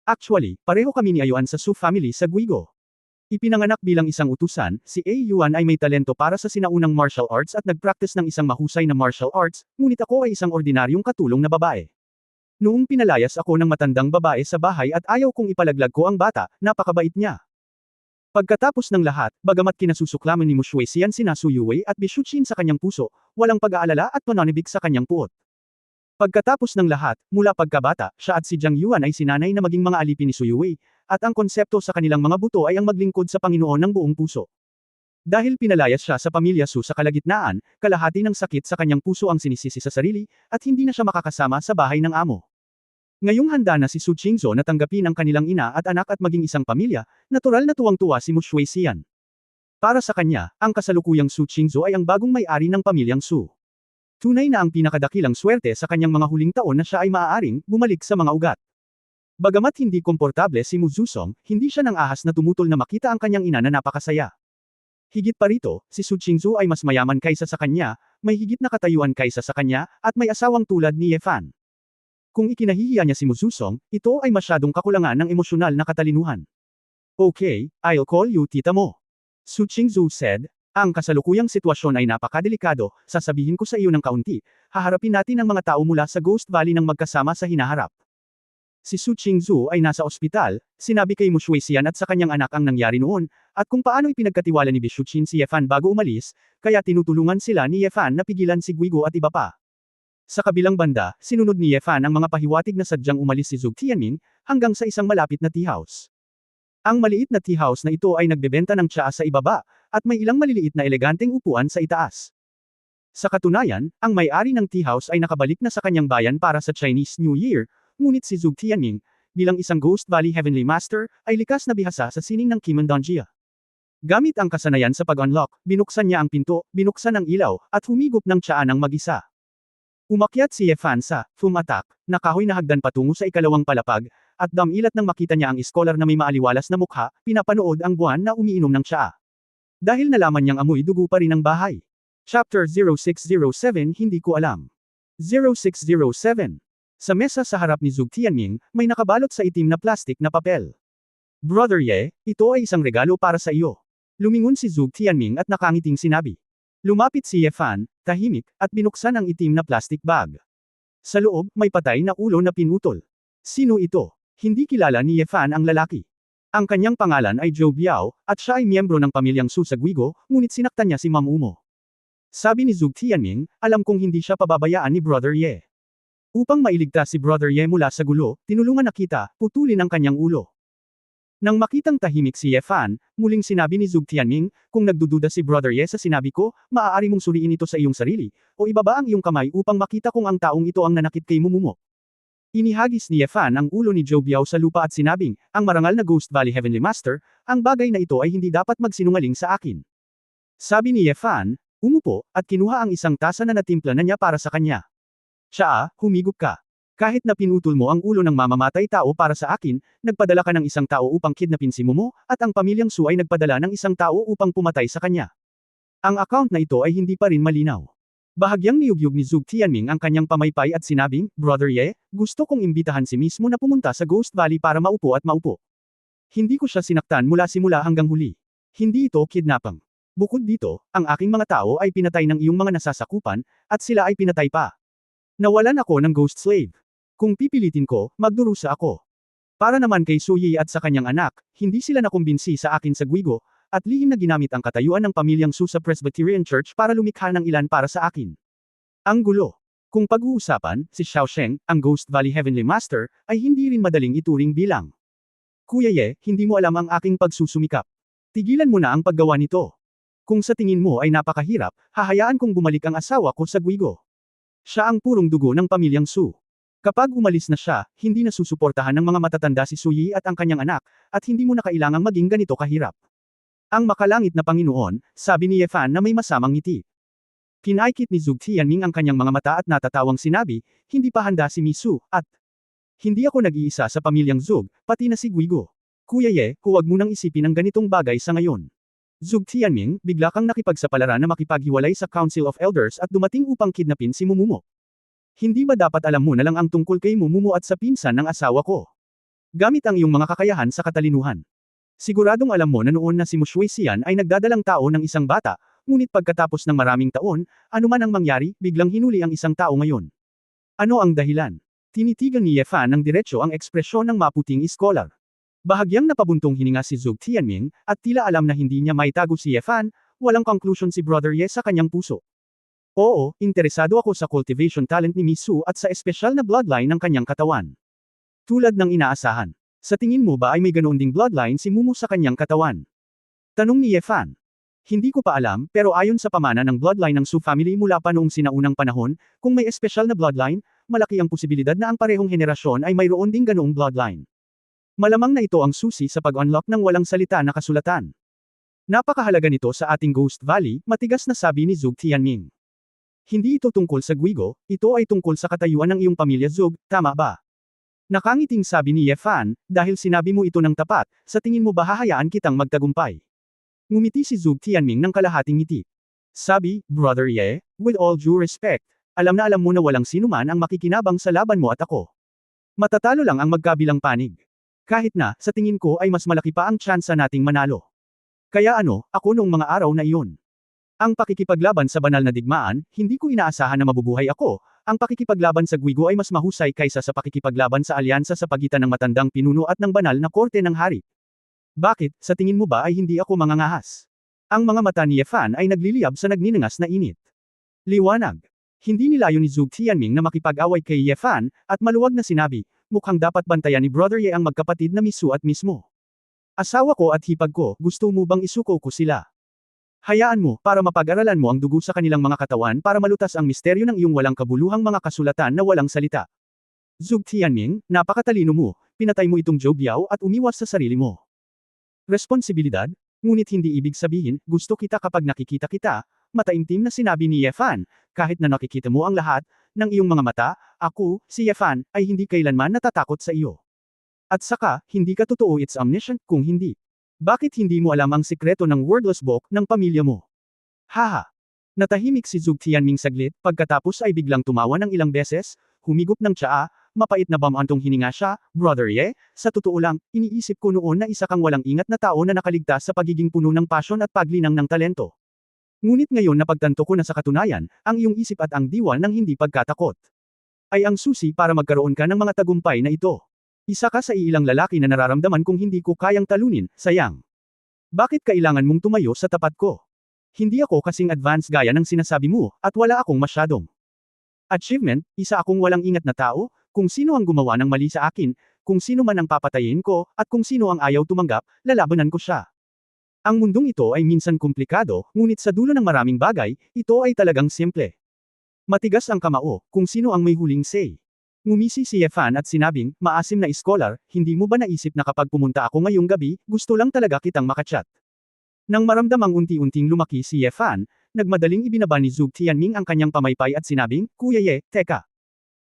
Actually, pareho kami ni Ayuan sa Su family sa Guigo. Ipinanganak bilang isang utusan, si Ayuan ay may talento para sa sinaunang martial arts at nagpractice ng isang mahusay na martial arts, ngunit ako ay isang ordinaryong katulong na babae. Noong pinalayas ako ng matandang babae sa bahay at ayaw kong ipalaglag ko ang bata, napakabait niya. Pagkatapos ng lahat, bagamat kinasusuklaman ni Mu Shuixian sina Su Yuwei at Bishuchin sa kanyang puso, walang pag-aalala at pananibig sa kanyang puot. Pagkatapos ng lahat, mula pagkabata, siya at si Jiang Yuan ay sinanay na maging mga alipin ni Su Yuwei, at ang konsepto sa kanilang mga buto ay ang maglingkod sa Panginoon ng buong puso. Dahil pinalayas siya sa pamilya Su sa kalagitnaan, kalahati ng sakit sa kanyang puso ang sinisisi sa sarili, at hindi na siya makakasama sa bahay ng amo. Ngayong handa na si Su Qingzhou na tanggapin ang kanilang ina at anak at maging isang pamilya, natural na tuwang-tuwa si Mu Shuixian. Para sa kanya, ang kasalukuyang Su Qingzhou ay ang bagong may-ari ng pamilyang Su. Tunay na ang pinakadakilang swerte sa kanyang mga huling taon na siya ay maaaring bumalik sa mga ugat. Bagamat hindi komportable si Mu Zuzong, hindi siya nang ahas na tumutol na makita ang kanyang ina na napakasaya. Higit pa rito, si Su Qingzhou ay mas mayaman kaysa sa kanya, may higit na katayuan kaysa sa kanya, at may asawang tulad ni Yefan. Kung ikinahihiya niya si Mu Zuzong, ito ay masyadong kakulangan ng emosyonal na katalinuhan. Okay, I'll call you tita mo. Su Qingzhou said, ang kasalukuyang sitwasyon ay napakadelikado, sasabihin ko sa iyo ng kaunti, haharapin natin ang mga tao mula sa Ghost Valley ng magkasama sa hinaharap. Si Su Qingzhou ay nasa ospital, sinabi kay Mu Shuixian at sa kanyang anak ang nangyari noon, at kung paano ipinagkatiwala ni Bishuchin si Yefan bago umalis, kaya tinutulungan sila ni Yefan na pigilan si Guigo at iba pa. Sa kabilang banda, sinunod ni Yefan ang mga pahiwatig na sadyang umalis si Zhou Tianming, hanggang sa isang malapit na tea house. Ang maliit na tea house na ito ay nagbebenta ng tsaa sa ibaba, at may ilang maliliit na eleganteng upuan sa itaas. Sa katunayan, ang may-ari ng tea house ay nakabalik na sa kanyang bayan para sa Chinese New Year, ngunit si Zhou Tianming, bilang isang Ghost Valley Heavenly Master, ay likas na bihasa sa sining ng Kimondongjia. Gamit ang kasanayan sa pag-unlock, binuksan niya ang pinto, binuksan ang ilaw, at humigop ng tsaa ng mag-isa. Umakyat si Yefan sa fumatak, na kahoy na hagdan patungo sa ikalawang palapag, at damilat nang makita niya ang iskolar na may maaliwalas na mukha, pinapanood ang buwan na umiinom ng tsaa. Dahil nalaman niyang amoy dugo pa rin ang bahay. Chapter 0607 Hindi ko alam. 0607. Sa mesa sa harap ni Zhou Tianming, may nakabalot sa itim na plastik na papel. Brother Ye, ito ay isang regalo para sa iyo. Lumingon si Zhou Tianming at nakangiting sinabi. Lumapit si Yefan, tahimik, at binuksan ang itim na plastic bag. Sa loob, may patay na ulo na pinutol. Sino ito? Hindi kilala ni Yefan ang lalaki. Ang kanyang pangalan ay Zhou Biao, at siya ay miyembro ng pamilyang Su sa Guigo, ngunit sinaktan niya si Ma'am Umo. Sabi ni Zhou Tianming, alam kong hindi siya pababayaan ni Brother Ye. Upang mailigtas si Brother Ye mula sa gulo, tinulungan na kita, putulin ang kanyang ulo. Nang makitang tahimik si Yefan, muling sinabi ni Zhou Tianming, kung nagdududa si Brother Ye sa sinabi ko, maaari mong suriin ito sa iyong sarili, o ibaba ang iyong kamay upang makita kung ang taong ito ang nanakit kay Mumumo. Inihagis ni Yefan ang ulo ni Zhou Biao sa lupa at sinabing, ang marangal na Ghost Valley Heavenly Master, ang bagay na ito ay hindi dapat magsinungaling sa akin. Sabi ni Yefan, umupo, at kinuha ang isang tasa na natimpla na niya para sa kanya. Siya, humigop ka. Kahit na pinutol mo ang ulo ng mamamatay tao para sa akin, nagpadala ka ng isang tao upang kidnapin si Momo, at ang pamilyang Su ay nagpadala ng isang tao upang pumatay sa kanya. Ang account na ito ay hindi pa rin malinaw. Bahagyang niyugyug ni Zug Tianming ang kanyang pamaypay at sinabing, Brother Ye, gusto kong imbitahan si mismo na pumunta sa Ghost Valley para maupo at maupo. Hindi ko siya sinaktan mula simula hanggang huli. Hindi ito kidnapang. Bukod dito, ang aking mga tao ay pinatay ng iyong mga nasasakupan, at sila ay pinatay pa. Nawalan ako ng ghost slave. Kung pipilitin ko, magdurusa ako. Para naman kay Su Yi at sa kanyang anak, hindi sila nakumbinsi sa akin sa Guigo, at lihim na ginamit ang katayuan ng pamilyang Su sa Presbyterian Church para lumikha ng ilan para sa akin. Ang gulo. Kung pag-uusapan, si Xiao Sheng, ang Ghost Valley Heavenly Master, ay hindi rin madaling ituring bilang. Kuya Ye, hindi mo alam ang aking pagsusumikap. Tigilan mo na ang paggawa nito. Kung sa tingin mo ay napakahirap, hahayaan kong bumalik ang asawa ko sa Guigo. Siya ang purong dugo ng pamilyang Su. Kapag umalis na siya, hindi na susuportahan ng mga matatanda si Su Yi at ang kanyang anak, at hindi mo na kailangang maging ganito kahirap. Ang makalangit na Panginoon, sabi ni Yefan na may masamang ngiti. Kinaikit ni Zug Tianming ang kanyang mga mata at natatawang sinabi, hindi pa handa si Misu, at hindi ako nag-iisa sa pamilyang Zug, pati na si Guigo. Kuya Ye, huwag mo nang isipin ang ganitong bagay sa ngayon. Zug Tianming, bigla kang nakipagsapalaran na makipaghiwalay sa Council of Elders at dumating upang kidnapin si Mumumo. Hindi ba dapat alam mo na lang ang tungkol kay Mumumo at sa pinsan ng asawa ko? Gamit ang iyong mga kakayahan sa katalinuhan. Siguradong alam mo na noon na si Mushui Xian ay nagdadalang tao ng isang bata, ngunit pagkatapos ng maraming taon, anuman ang mangyari, biglang hinuli ang isang tao ngayon. Ano ang dahilan? Tinitigan ni Yefan ng diretsyo ang ekspresyon ng maputing iskolar. Bahagyang napabuntong hininga si Zug Tianming, at tila alam na hindi niya maitago si Yefan, walang conclusion si Brother Ye sa kanyang puso. Oo, interesado ako sa cultivation talent ni Misu at sa espesyal na bloodline ng kanyang katawan. Tulad ng inaasahan. Sa tingin mo ba ay may ganoon ding bloodline si Mumu sa kanyang katawan? Tanong ni Yefan. Hindi ko pa alam, pero ayon sa pamana ng bloodline ng Su family mula pa noong sinaunang panahon, kung may espesyal na bloodline, malaki ang posibilidad na ang parehong henerasyon ay mayroon ding ganoong bloodline. Malamang na ito ang susi sa pag-unlock ng walang salita na kasulatan. Napakahalaga nito sa ating Ghost Valley, matigas na sabi ni Zug Tianming. Hindi ito tungkol sa Guigo, ito ay tungkol sa katayuan ng iyong pamilya Zug, tama ba? Nakangiting sabi ni Yefan, dahil sinabi mo ito ng tapat, sa tingin mo ba hahayaan kitang magtagumpay? Ngumiti si Zug Tianming ng kalahating ngiti. Sabi, Brother Ye, with all due respect, alam na alam mo na walang sinuman ang makikinabang sa laban mo at ako. Matatalo lang ang magkabilang panig. Kahit na, sa tingin ko ay mas malaki pa ang tsansa nating manalo. Kaya ano, ako noong mga araw na iyon. Ang pakikipaglaban sa banal na digmaan, hindi ko inaasahan na mabubuhay ako. Ang pakikipaglaban sa Guigo ay mas mahusay kaysa sa pakikipaglaban sa alyansa sa pagitan ng matandang pinuno at ng banal na korte ng hari. Bakit, sa tingin mo ba ay hindi ako mangangahas? Ang mga mata ni Yefan ay nagliliyab sa nagninangas na init. Liwanag. Hindi nilayo ni Zug Tianming na makipag-away kay Yefan, at maluwag na sinabi, mukhang dapat bantayan ni Brother Ye ang magkapatid na Misu at Mismo. Asawa ko at hipag ko, gusto mo bang isuko ko sila? Hayaan mo, para mapag-aralan mo ang dugo sa kanilang mga katawan para malutas ang misteryo ng iyong walang kabuluhang mga kasulatan na walang salita. Zug Tianming, napakatalino mo, pinatay mo itong Zhou Biao at umiwas sa sarili mo. Responsibilidad? Ngunit hindi ibig sabihin, gusto kita kapag nakikita kita, mataimtim na sinabi ni Yefan, kahit na nakikita mo ang lahat, ng iyong mga mata, ako, si Yefan, ay hindi kailanman natatakot sa iyo. At saka, hindi ka totoo it's omniscient, kung hindi. Bakit hindi mo alam ang sikreto ng wordless book ng pamilya mo? Haha. Natahimik si Zug Tianming saglit, pagkatapos ay biglang tumawa ng ilang beses, humigop ng tsaa, mapait na bamantong hininga siya, Brother Ye, sa totoo lang, iniisip ko noon na isa kang walang ingat na tao na nakaligtas sa pagiging puno ng pasyon at paglinang ng talento. Ngunit ngayon napagtanto ko na sa katunayan, ang iyong isip at ang diwa ng hindi pagkatakot ay ang susi para magkaroon ka ng mga tagumpay na ito. Isa ka sa iilang lalaki na nararamdaman kung hindi ko kayang talunin, sayang. Bakit kailangan mong tumayo sa tapat ko? Hindi ako kasing advanced gaya ng sinasabi mo, at wala akong masyadong achievement, isa akong walang ingat na tao, kung sino ang gumawa ng mali sa akin, kung sino man ang papatayin ko, at kung sino ang ayaw tumanggap, lalabanan ko siya. Ang mundong ito ay minsan komplikado, ngunit sa dulo ng maraming bagay, ito ay talagang simple. Matigas ang kamao, kung sino ang may huling say. Ngumisi si Yefan at sinabing, maasim na iskolar, hindi mo ba naisip na kapag pumunta ako ngayong gabi, gusto lang talaga kitang makachat? Nang maramdamang unti-unting lumaki si Ye Fan, nagmadaling ibinaba ni Zhou Tianming ang kanyang pamaypay at sinabing, Kuya Ye, teka.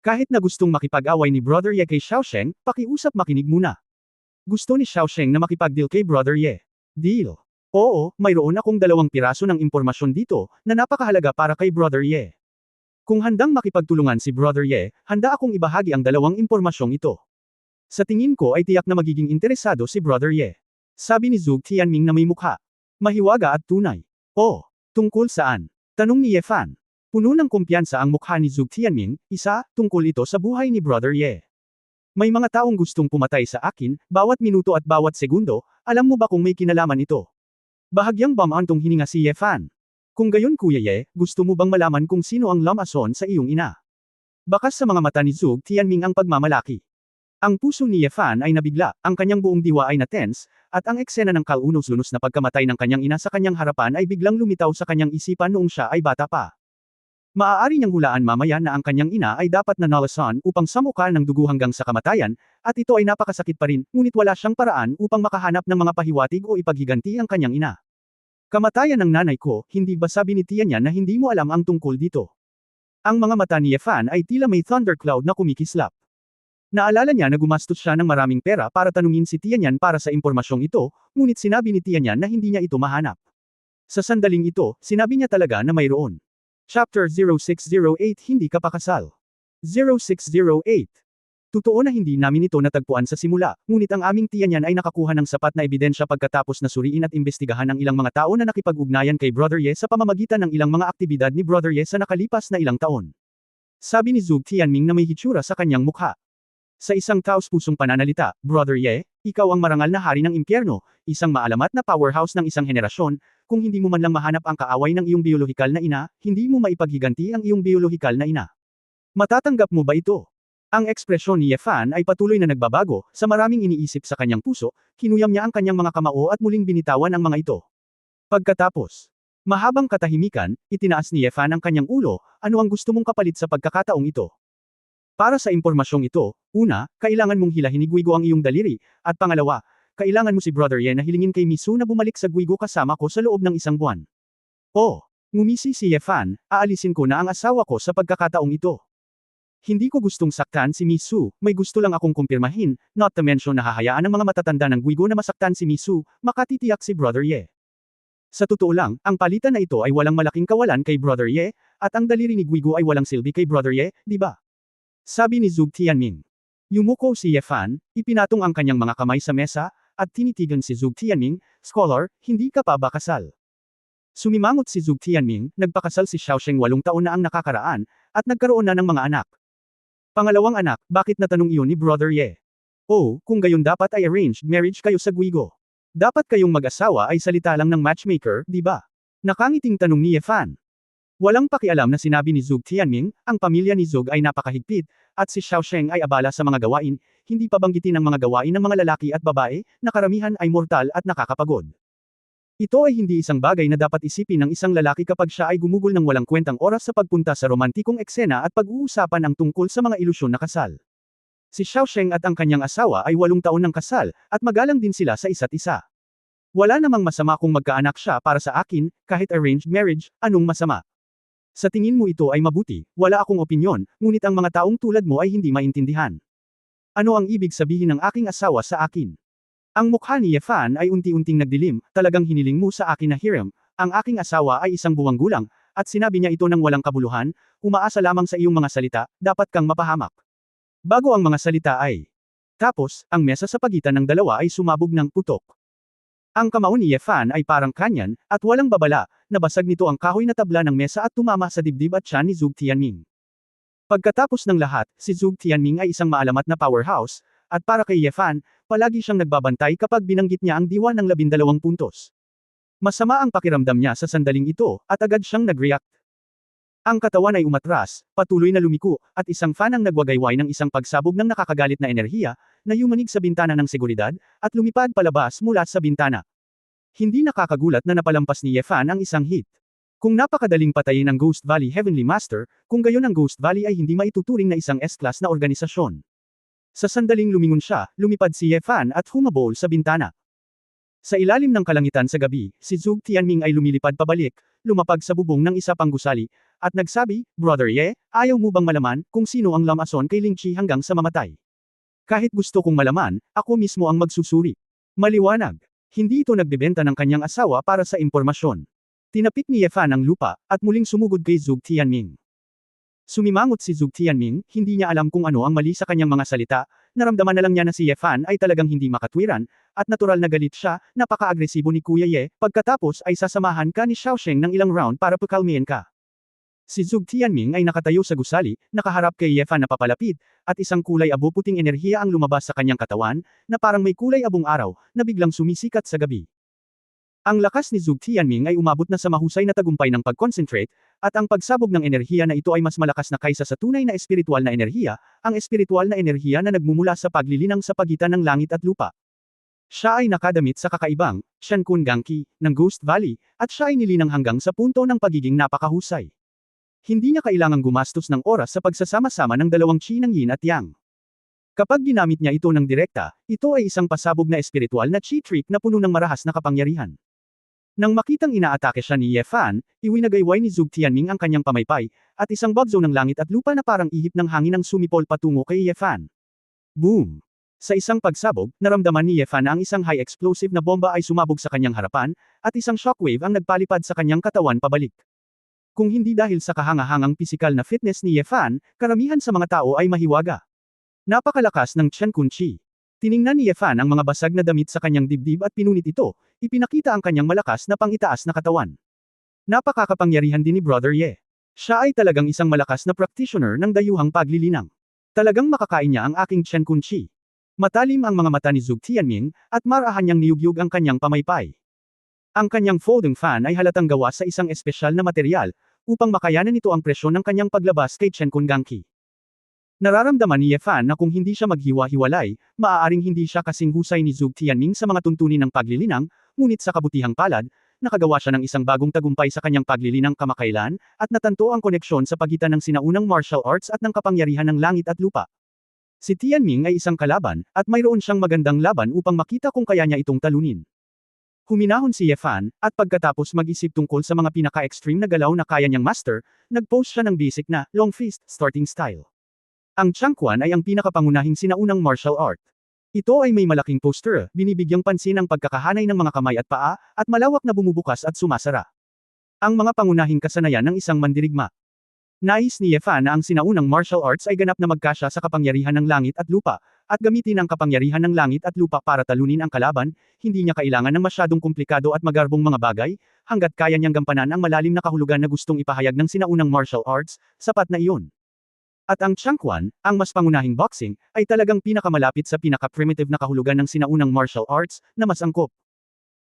Kahit na gustong makipag-away ni Brother Ye kay Xiaosheng, pakiusap makinig muna. Gusto ni Xiaosheng na makipag-deal kay Brother Ye. Deal. Oo, mayroon akong 2 piraso ng impormasyon dito, na napakahalaga para kay Brother Ye. Kung handang makipagtulungan si Brother Ye, handa akong ibahagi ang 2 impormasyong ito. Sa tingin ko ay tiyak na magiging interesado si Brother Ye. Sabi ni Zhou Tianming na may mukha. Mahiwaga at tunay. Oh, tungkol saan? Tanong ni Ye Fan. Puno ng kumpiyansa ang mukha ni Zhou Tianming, tungkol ito sa buhay ni Brother Ye. May mga taong gustong pumatay sa akin, bawat minuto at bawat segundo, alam mo ba kung may kinalaman ito? Bahagyang bamantong hininga si Ye Fan. Kung gayon Kuya Ye, gusto mo bang malaman kung sino ang lamason sa iyong ina? Bakas sa mga mata ni Zhou Tianming ang pagmamalaki. Ang puso ni Ye Fan ay nabigla, ang kanyang buong diwa ay na-tense, at ang eksena ng kalunos-lunos na pagkamatay ng kanyang ina sa kanyang harapan ay biglang lumitaw sa kanyang isipan noong siya ay bata pa. Maaari niyang hulaan mamaya na ang kanyang ina ay dapat na nalason upang samuka ng dugo hanggang sa kamatayan, at ito ay napakasakit pa rin, ngunit wala siyang paraan upang makahanap ng mga pahiwatig o ipaghiganti ang kanyang ina. Kamatayan ng nanay ko, hindi ba sabi ni tiya niya na hindi mo alam ang tungkol dito? Ang mga mata ni Ye Fan ay tila may thundercloud na kumikislap. Naalala niya na gumastos siya ng maraming pera para tanungin si tiya niyan para sa impormasyong ito, ngunit sinabi ni tiya niya na hindi niya ito mahanap. Sa sandaling ito, sinabi niya talaga na mayroon. Chapter 0608 Hindi ka pa kasal. 0608. Totoo na hindi namin ito natagpuan sa simula, ngunit ang aming tiya niyan ay nakakuha ng sapat na ebidensya pagkatapos na suriin at imbestigahan ang ilang mga tao na nakipag-ugnayan kay Brother Ye sa pamamagitan ng ilang mga aktibidad ni Brother Ye sa nakalipas na ilang taon. Sabi ni Zhou Tianming na may hitsura sa kanyang mukha. Sa isang taos-pusong pananalita, Brother Ye, ikaw ang marangal na hari ng impyerno, isang maalamat na powerhouse ng isang henerasyon, kung hindi mo man lang mahanap ang kaaway ng iyong biolohikal na ina, hindi mo maipaghiganti ang iyong biolohikal na ina. Matatanggap mo ba ito? Ang ekspresyon ni Ye Fan ay patuloy na nagbabago, sa maraming iniisip sa kanyang puso, kinuyam niya ang kanyang mga kamao at muling binitawan ang mga ito. Pagkatapos, mahabang katahimikan, itinaas ni Ye Fan ang kanyang ulo, ano ang gusto mong kapalit sa pagkakataong ito? Para sa impormasyong ito, una, kailangan mong hilahin ni Guigo ang iyong daliri, at pangalawa, kailangan mo si Brother Ye na hilingin kay Misu na bumalik sa Guigo kasama ko sa loob ng 1 buwan. Oh, ngumisi si Ye Fan, aalisin ko na ang asawa ko sa pagkakataong ito. Hindi ko gustong saktan si Misu, may gusto lang akong kumpirmahin, not to mention na hahayaan ng mga matatanda ng Guigo na masaktan si Misu, makatitiyak si Brother Ye. Sa totoo lang, ang palitan na ito ay walang malaking kawalan kay Brother Ye, at ang daliri ni Guigo ay walang silbi kay Brother Ye, di ba? Sabi ni Zhou Tianming. Yumuko si Ye Fan, ipinatong ang kanyang mga kamay sa mesa, at tinitigan si Zhou Tianming, Scholar, hindi ka pa ba kasal? Sumimangot si Zhou Tianming, nagpakasal si Xiaosheng 8 taon na ang nakakaraan, at nagkaroon na ng mga anak. Pangalawang anak, bakit natanong iyon ni Brother Ye? Oh, kung gayon dapat ay arranged marriage kayo sa Guigo. Dapat kayong mag-asawa ay salita lang ng matchmaker, di ba? Nakangiting tanong ni Ye Fan. Walang pakialam na sinabi ni Zhou Tianming, ang pamilya ni Zhou ay napakahigpit, at si Xiaosheng ay abala sa mga gawain, hindi pa banggitin ang mga gawain ng mga lalaki at babae, na karamihan ay mortal at nakakapagod. Ito ay hindi isang bagay na dapat isipin ng isang lalaki kapag siya ay gumugol ng walang kwentang oras sa pagpunta sa romantikong eksena at pag-uusapan ang tungkol sa mga ilusyon na kasal. Si Xiaosheng at ang kanyang asawa ay 8 taon ng kasal, at magalang din sila sa isa't isa. Wala namang masama kung magkaanak siya para sa akin, kahit arranged marriage, anong masama? Sa tingin mo ito ay mabuti, wala akong opinyon, ngunit ang mga taong tulad mo ay hindi maintindihan. Ano ang ibig sabihin ng aking asawa sa akin? Ang mukha ni Ye Fan ay unti-unting nagdilim, talagang hiniling mo sa akin na Hiram, ang aking asawa ay 1 buwang gulang, at sinabi niya ito ng walang kabuluhan, umaasa lamang sa iyong mga salita, dapat kang mapahamak. Bago ang mga salita ay. Tapos, ang mesa sa pagitan ng dalawa ay sumabog ng putok. Ang kamao ni Ye Fan ay parang kanyan, at walang babala, nabasag nito ang kahoy na tabla ng mesa at tumama sa dibdib at tiyan ni Zhou Tianming. Pagkatapos ng lahat, si Zhou Tianming ay isang maalamat na powerhouse, at para kay Ye Fan, palagi siyang nagbabantay kapag binanggit niya ang diwa ng 12 puntos. Masama ang pakiramdam niya sa sandaling ito, at agad siyang nag-react. Ang katawan ay umatras, patuloy na lumiko, at isang fan ang nagwagayway ng isang pagsabog ng nakakagalit na enerhiya, na yumanig sa bintana ng seguridad, at lumipad palabas mula sa bintana. Hindi nakakagulat na napalampas ni Ye Fan ang isang hit. Kung napakadaling patayin ang Ghost Valley Heavenly Master, kung gayon ang Ghost Valley ay hindi maituturing na isang S-class na organisasyon. Sa sandaling lumingon siya, lumipad si Ye Fan at humabol sa bintana. Sa ilalim ng kalangitan sa gabi, si Zhuge Tianming ay lumilipad pabalik, lumapag sa bubong ng isa pang gusali, at nagsabi, Brother Ye, ayaw mo bang malaman kung sino ang lamason kay Ling Chi hanggang sa mamatay? Kahit gusto kong malaman, ako mismo ang magsusuri. Maliwanag. Hindi ito nagbebenta ng kanyang asawa para sa impormasyon. Tinapik ni Ye Fan ang lupa, at muling sumugod kay Zhuge Tianming. Sumimangot si Zhuge Tianming, hindi niya alam kung ano ang mali sa kanyang mga salita, naramdaman na lang niya na si Ye Fan ay talagang hindi makatwiran, at natural na galit siya, napaka-agresibo ni Kuya Ye, pagkatapos ay sasamahan ka ni Xiaosheng ng ilang round para pakalmihin ka. Si Zhuge Tianming ay nakatayo sa gusali, nakaharap kay Ye Fan na papalapit, at isang kulay abo-puting enerhiya ang lumabas sa kanyang katawan, na parang may kulay abong araw, na biglang sumisikat sa gabi. Ang lakas ni Zhuge Tianming ay umabot na sa mahusay na tagumpay ng pag-concentrate, at ang pagsabog ng enerhiya na ito ay mas malakas na kaysa sa tunay na espiritual na enerhiya, ang espiritual na enerhiya na nagmumula sa paglilinang sa pagitan ng langit at lupa. Siya ay nakadamit sa kakaibang, Shankun Gangki, ng Ghost Valley, at siya ay nilinang hanggang sa punto ng pagiging napakahusay. Hindi niya kailangang gumastos ng oras sa pagsasama-sama ng dalawang chi ng yin at yang. Kapag ginamit niya ito ng direkta, ito ay isang pasabog na espiritual na chi trick na puno ng marahas na kapangyarihan. Nang makitang inaatake siya ni Ye Fan, iwinagayway ni Zhuge Tianming ang kanyang pamaypay, at isang bagzo ng langit at lupa na parang ihip ng hangin ang sumipol patungo kay Ye Fan. Boom! Sa isang pagsabog, naramdaman ni Ye Fan na ang isang high-explosive na bomba ay sumabog sa kanyang harapan, at isang shockwave ang nagpalipad sa kanyang katawan pabalik. Kung hindi dahil sa kahangahangang pisikal na fitness ni Ye Fan, karamihan sa mga tao ay mahiwaga. Napakalakas ng Chen Kun Chi. Tiningnan ni Ye Fan ang mga basag na damit sa kanyang dibdib at pinunit ito, ipinakita ang kanyang malakas na pangitaas na katawan. Napakakapangyarihan din ni Brother Ye. Siya ay talagang isang malakas na practitioner ng dayuhang paglilinang. Talagang makakain niya ang aking Chen Kun Chi. Matalim ang mga mata ni Zhuge Tianming, at marahan niyang niyugyug ang kanyang pamaypay. Ang kanyang folding fan ay halatang gawa sa isang espesyal na material, upang makayanan nito ang presyon ng kanyang paglabas kay Chen Kun Gangki. Nararamdaman ni Ye Fan na kung hindi siya maghiwa-hiwalay, maaaring hindi siya kasing husay ni Zhuge Tianming sa mga tuntunin ng paglilinang, ngunit sa kabutihang palad, nakagawa siya ng isang bagong tagumpay sa kanyang paglilinang kamakailan, at natanto ang koneksyon sa pagitan ng sinaunang martial arts at ng kapangyarihan ng langit at lupa. Si Tianming ay isang kalaban, at mayroon siyang magandang laban upang makita kung kaya niya itong talunin. Huminahon si Ye Fan, at pagkatapos mag-isip tungkol sa mga pinaka-extreme na galaw na kaya niyang master, nag-post siya ng basic na, long fist, starting style. Ang Changquan ay ang pinakapangunahing sinaunang martial art. Ito ay may malaking poster, binibigyang pansin ang pagkakahanay ng mga kamay at paa, at malawak na bumubukas at sumasara. Ang mga pangunahing kasanayan ng isang mandirigma. Nais ni Ye Fan na ang sinaunang martial arts ay ganap na magkasya sa kapangyarihan ng langit at lupa, at gamitin ang kapangyarihan ng langit at lupa para talunin ang kalaban, hindi niya kailangan ng masyadong komplikado at magarbong mga bagay, hanggat kaya niyang gampanan ang malalim na kahulugan na gustong ipahayag ng sinaunang martial arts, sapat na iyon. At ang Changquan, ang mas pangunahing boxing, ay talagang pinakamalapit sa pinaka-primitive na kahulugan ng sinaunang martial arts, na mas angkop.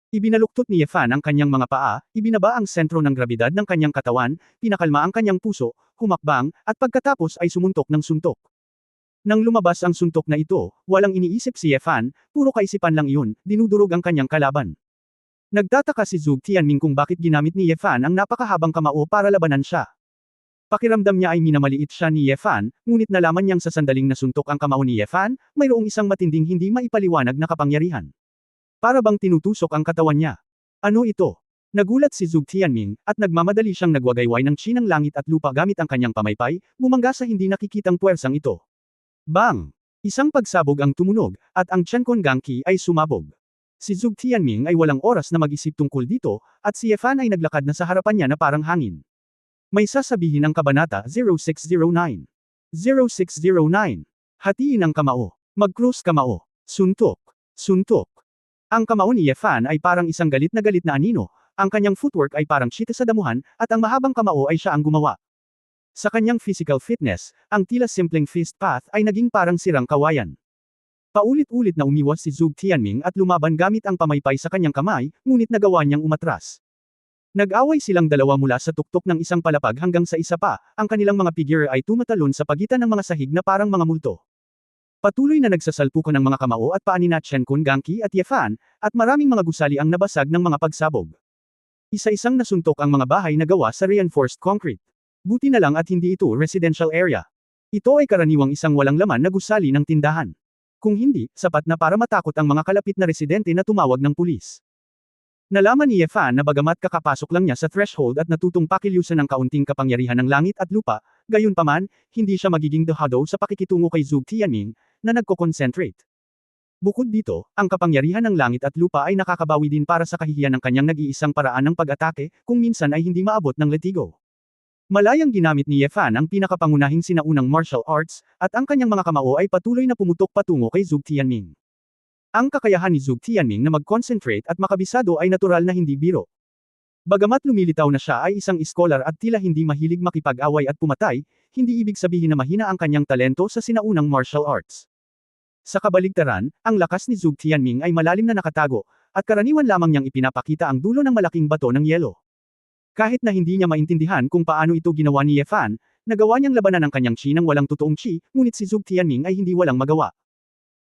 Ibinaluktot ni Ye Fan ang kanyang mga paa, ibinaba ang sentro ng grabidad ng kanyang katawan, pinakalma ang kanyang puso, humakbang, at pagkatapos ay sumuntok ng suntok. Nang lumabas ang suntok na ito, walang iniisip si Ye Fan, puro kaisipan lang iyon, dinudurog ang kanyang kalaban. Nagtataka si Zhuge Tianming kung bakit ginamit ni Ye Fan ang napakahabang kamao para labanan siya. Pakiramdam niya ay minamaliit siya ni Ye Fan, ngunit nalaman niyang sa sandaling nasuntok ang kamao ni Ye Fan, mayroong isang matinding hindi maipaliwanag na kapangyarihan. Para bang tinutusok ang katawan niya. Ano ito? Nagulat si Zhuge Tianming, at nagmamadali siyang nagwagayway ng chi ng langit at lupa gamit ang kanyang pamaypay, bumangga sa hindi nakikitang puwersang ito. Bang! Isang pagsabog ang tumunog, at ang Chen Kun Gangki ay sumabog. Si Zhuge Tianming ay walang oras na mag-isip tungkol dito, at si Ye Fan ay naglakad na sa harapan niya na parang hangin. May sasabihin ang Kabanata 0609. 0609. Hatiin ang kamao. Mag-cross kamao. Suntok. Suntok. Ang kamao ni Ye Fan ay parang isang galit na anino, ang kanyang footwork ay parang cheetah sa damuhan, at ang mahabang kamao ay siya ang gumawa. Sa kanyang physical fitness, ang tila simpleng fist path ay naging parang sirang kawayan. Paulit-ulit na umiwas si Zhuge Tianming at lumaban gamit ang pamaypay sa kanyang kamay, ngunit nagawa niyang umatras. Nag-away silang dalawa mula sa tuktok ng isang palapag hanggang sa isa pa, ang kanilang mga figure ay tumatalon sa pagitan ng mga sahig na parang mga multo. Patuloy na nagsasalpukan ng mga kamao at paa nina Chen Kun Gangki at Ye Fan, at maraming mga gusali ang nabasag ng mga pagsabog. Isa-isang nasuntok ang mga bahay na gawa sa reinforced concrete. Buti na lang at hindi ito residential area. Ito ay karaniwang isang walang laman na gusali ng tindahan. Kung hindi, sapat na para matakot ang mga kalapit na residente na tumawag ng pulis. Nalaman ni Ye Fan na bagamat kakapasok lang niya sa threshold at natutong pakilusan ng kaunting kapangyarihan ng langit at lupa, gayunpaman, hindi siya magiging dehado sa pakikitungo kay Zhuge Tianming, na nagko-concentrate. Bukod dito, ang kapangyarihan ng langit at lupa ay nakakabawi din para sa kahihiyan ng kanyang nag-iisang paraan ng pag-atake, kung minsan ay hindi maabot ng letigo. Malayang ginamit ni Ye Fan ang pinakapangunahing sinaunang martial arts, at ang kanyang mga kamao ay patuloy na pumutok patungo kay Zhuge Tianming. Ang kakayahan ni Zhuge Tianming na mag-concentrate at makabisado ay natural na hindi biro. Bagamat lumilitaw na siya ay isang iskolar at tila hindi mahilig makipag-away at pumatay, hindi ibig sabihin na mahina ang kanyang talento sa sinaunang martial arts. Sa kabaligtaran, ang lakas ni Zhuge Tianming ay malalim na nakatago, at karaniwan lamang niyang ipinapakita ang dulo ng malaking bato ng yelo. Kahit na hindi niya maintindihan kung paano ito ginawa ni Ye Fan, nagawa niyang labanan ang kanyang chi ng walang totoong chi, ngunit si Zhuge Tianming ay hindi walang magawa.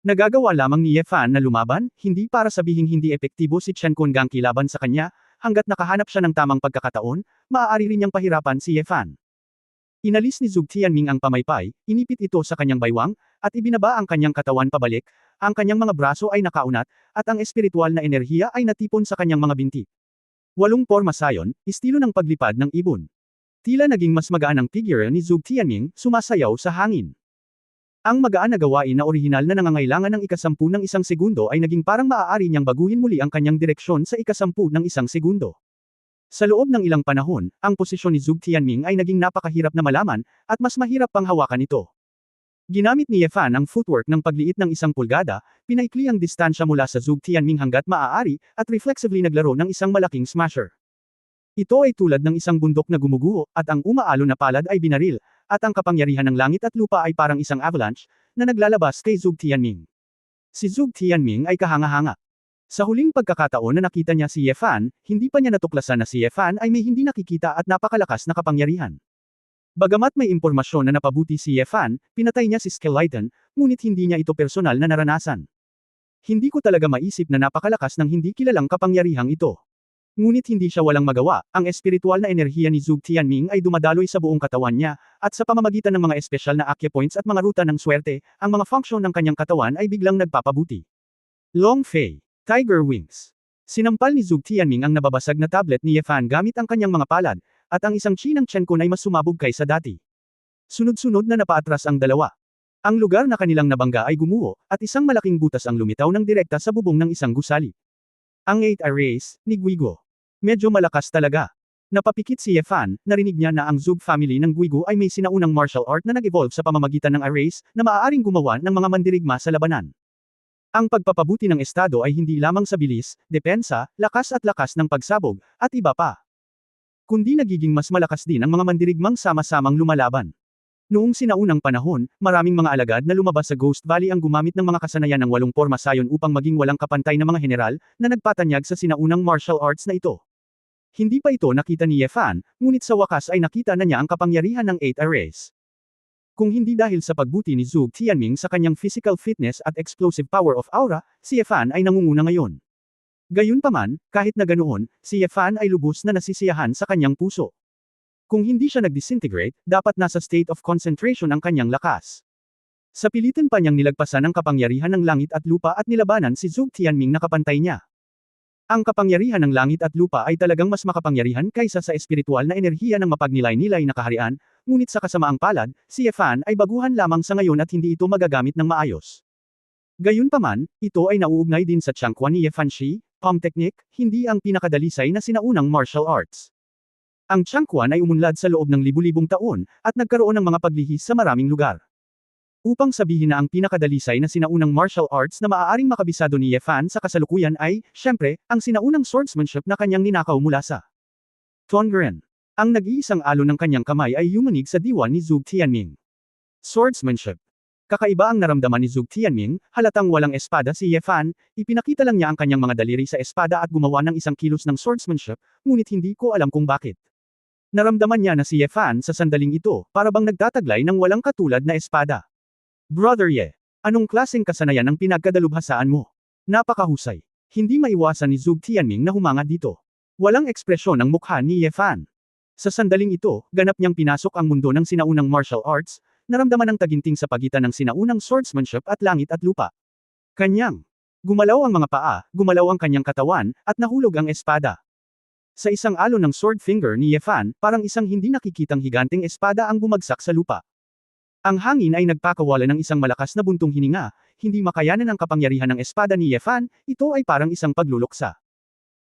Nagagawa lamang ni Ye Fan na lumaban, hindi para sabihing hindi epektibo si Chen Kungang laban sa kanya, hanggat nakahanap siya ng tamang pagkakataon, maaari rin niyang pahirapan si Ye Fan. Inalis ni Zhuge Tianming ang pamaypay, inipit ito sa kanyang baywang, at ibinaba ang kanyang katawan pabalik, ang kanyang mga braso ay nakaunat, at ang espiritual na enerhiya ay natipon sa kanyang mga binti. Walong porma sayon, estilo ng paglipad ng ibon. Tila naging mas magaan ang figure ni Zhuge Tianming, sumasayaw sa hangin. Ang magaan na gawain na orihinal na nangangailangan ng ikasampu ng isang segundo ay naging parang maaari niyang baguhin muli ang kanyang direksyon sa ikasampu ng isang segundo. Sa loob ng ilang panahon, ang posisyon ni Zhuge Tianming ay naging napakahirap na malaman, at mas mahirap pang hawakan ito. Ginamit ni Ye Fan ang footwork ng pagliit ng 1 pulgada, pinaikli ang distansya mula sa Zhuge Tianming hanggat maaari, at reflexively naglaro ng isang malaking smasher. Ito ay tulad ng isang bundok na gumuguho, at ang umaalo na palad ay binaril, at ang kapangyarihan ng langit at lupa ay parang isang avalanche, na naglalabas kay Zhuge Tianming. Si Zhuge Tianming ay kahanga-hanga. Sa huling pagkakataon na nakita niya si Ye Fan, hindi pa niya natuklasan na si Ye Fan ay may hindi nakikita at napakalakas na kapangyarihan. Bagamat may impormasyon na napabuti si Ye Fan, pinatay niya si Skeleton, ngunit hindi niya ito personal na naranasan. Hindi ko talaga maisip na napakalakas ng hindi kilalang kapangyarihang ito. Ngunit hindi siya walang magawa, ang espiritual na enerhiya ni Zhuge Tianming ay dumadaloy sa buong katawan niya, at sa pamamagitan ng mga espesyal na acupoints at mga ruta ng swerte, ang mga function ng kanyang katawan ay biglang nagpapabuti. Long Fei, Tiger Wings. Sinampal ni Zhuge Tianming ang nababasag na tablet ni Ye Fan gamit ang kanyang mga palad, at ang isang chi ng Chen Kun ay mas sumabog kaysa dati. Sunod-sunod na napaatras ang dalawa. Ang lugar na kanilang nabangga ay gumuho, at isang malaking butas ang lumitaw ng direkta sa bubong ng isang gusali. Ang 8 arrays, ni Guigo. Medyo malakas talaga. Napapikit si Ye Fan, narinig niya na ang Zhuge family ng Guigo ay may sinaunang martial art na nag-evolve sa pamamagitan ng arrays, na maaaring gumawa ng mga mandirigma sa labanan. Ang pagpapabuti ng estado ay hindi lamang sa bilis, depensa, lakas at lakas ng pagsabog, at iba pa. Kundi nagiging mas malakas din ang mga mandirigmang sama-samang lumalaban. Noong sinaunang panahon, maraming mga alagad na lumabas sa Ghost Valley ang gumamit ng mga kasanayan ng 8 porma sayon upang maging walang kapantay na mga general, na nagpatanyag sa sinaunang martial arts na ito. Hindi pa ito nakita ni Ye Fan, ngunit sa wakas ay nakita na niya ang kapangyarihan ng 8 arrays. Kung hindi dahil sa pagbuti ni Zhuge Tianming sa kanyang physical fitness at explosive power of aura, si Ye Fan ay nangunguna ngayon. Gayunpaman, kahit na ganoon, si Ye Fan ay lubos na nasisiyahan sa kanyang puso. Kung hindi siya nag-disintegrate, dapat nasa state of concentration ang kanyang lakas. Sa pilitan pa niyang nilagpasan ang kapangyarihan ng langit at lupa at nilabanan si Zhuge Tianming na kapantay niya. Ang kapangyarihan ng langit at lupa ay talagang mas makapangyarihan kaysa sa espiritual na enerhiya ng mapagnilay-nilay na kaharian, ngunit sa kasamaang palad, si Ye Fan ay baguhan lamang sa ngayon at hindi ito magagamit ng maayos. Gayunpaman, ito ay nauugnay din sa Changquan ni Ye Fan Shi, palm technique, hindi ang pinakadalisay na sinaunang martial arts. Ang Changquan ay umunlad sa loob ng libu-libong taon, at nagkaroon ng mga paglihis sa maraming lugar. Upang sabihin na ang pinakadalisay na sinaunang martial arts na maaaring makabisado ni Ye Fan sa kasalukuyan ay, syempre, ang sinaunang swordsmanship na kanyang ninakaw mula sa Tongren. Ang nag-iisang alo ng kanyang kamay ay yumanig sa diwa ni Zhuge Tianming. Swordsmanship. Kakaiba ang naramdaman ni Zhuge Tianming, halatang walang espada si Ye Fan, ipinakita lang niya ang kanyang mga daliri sa espada at gumawa ng isang kilos ng swordsmanship, ngunit hindi ko alam kung bakit. Naramdaman niya na si Ye Fan sa sandaling ito, para bang nagtataglay ng walang katulad na espada. Brother Ye, anong klaseng kasanayan ang pinagkadalubhasaan mo? Napakahusay. Hindi maiwasan ni Zhuge Tianming na humanga dito. Walang ekspresyon ang mukha ni Ye Fan. Sa sandaling ito, ganap niyang pinasok ang mundo ng sinaunang martial arts, naramdaman ang taginting sa pagitan ng sinaunang swordsmanship at langit at lupa. Kanyang gumalaw ang mga paa, gumalaw ang kanyang katawan, at nahulog ang espada. Sa isang alon ng sword finger ni Ye Fan, parang isang hindi nakikitang higanteng espada ang bumagsak sa lupa. Ang hangin ay nagpakawala ng isang malakas na buntong hininga, hindi makayanan ang kapangyarihan ng espada ni Ye Fan, ito ay parang isang pagluluksa.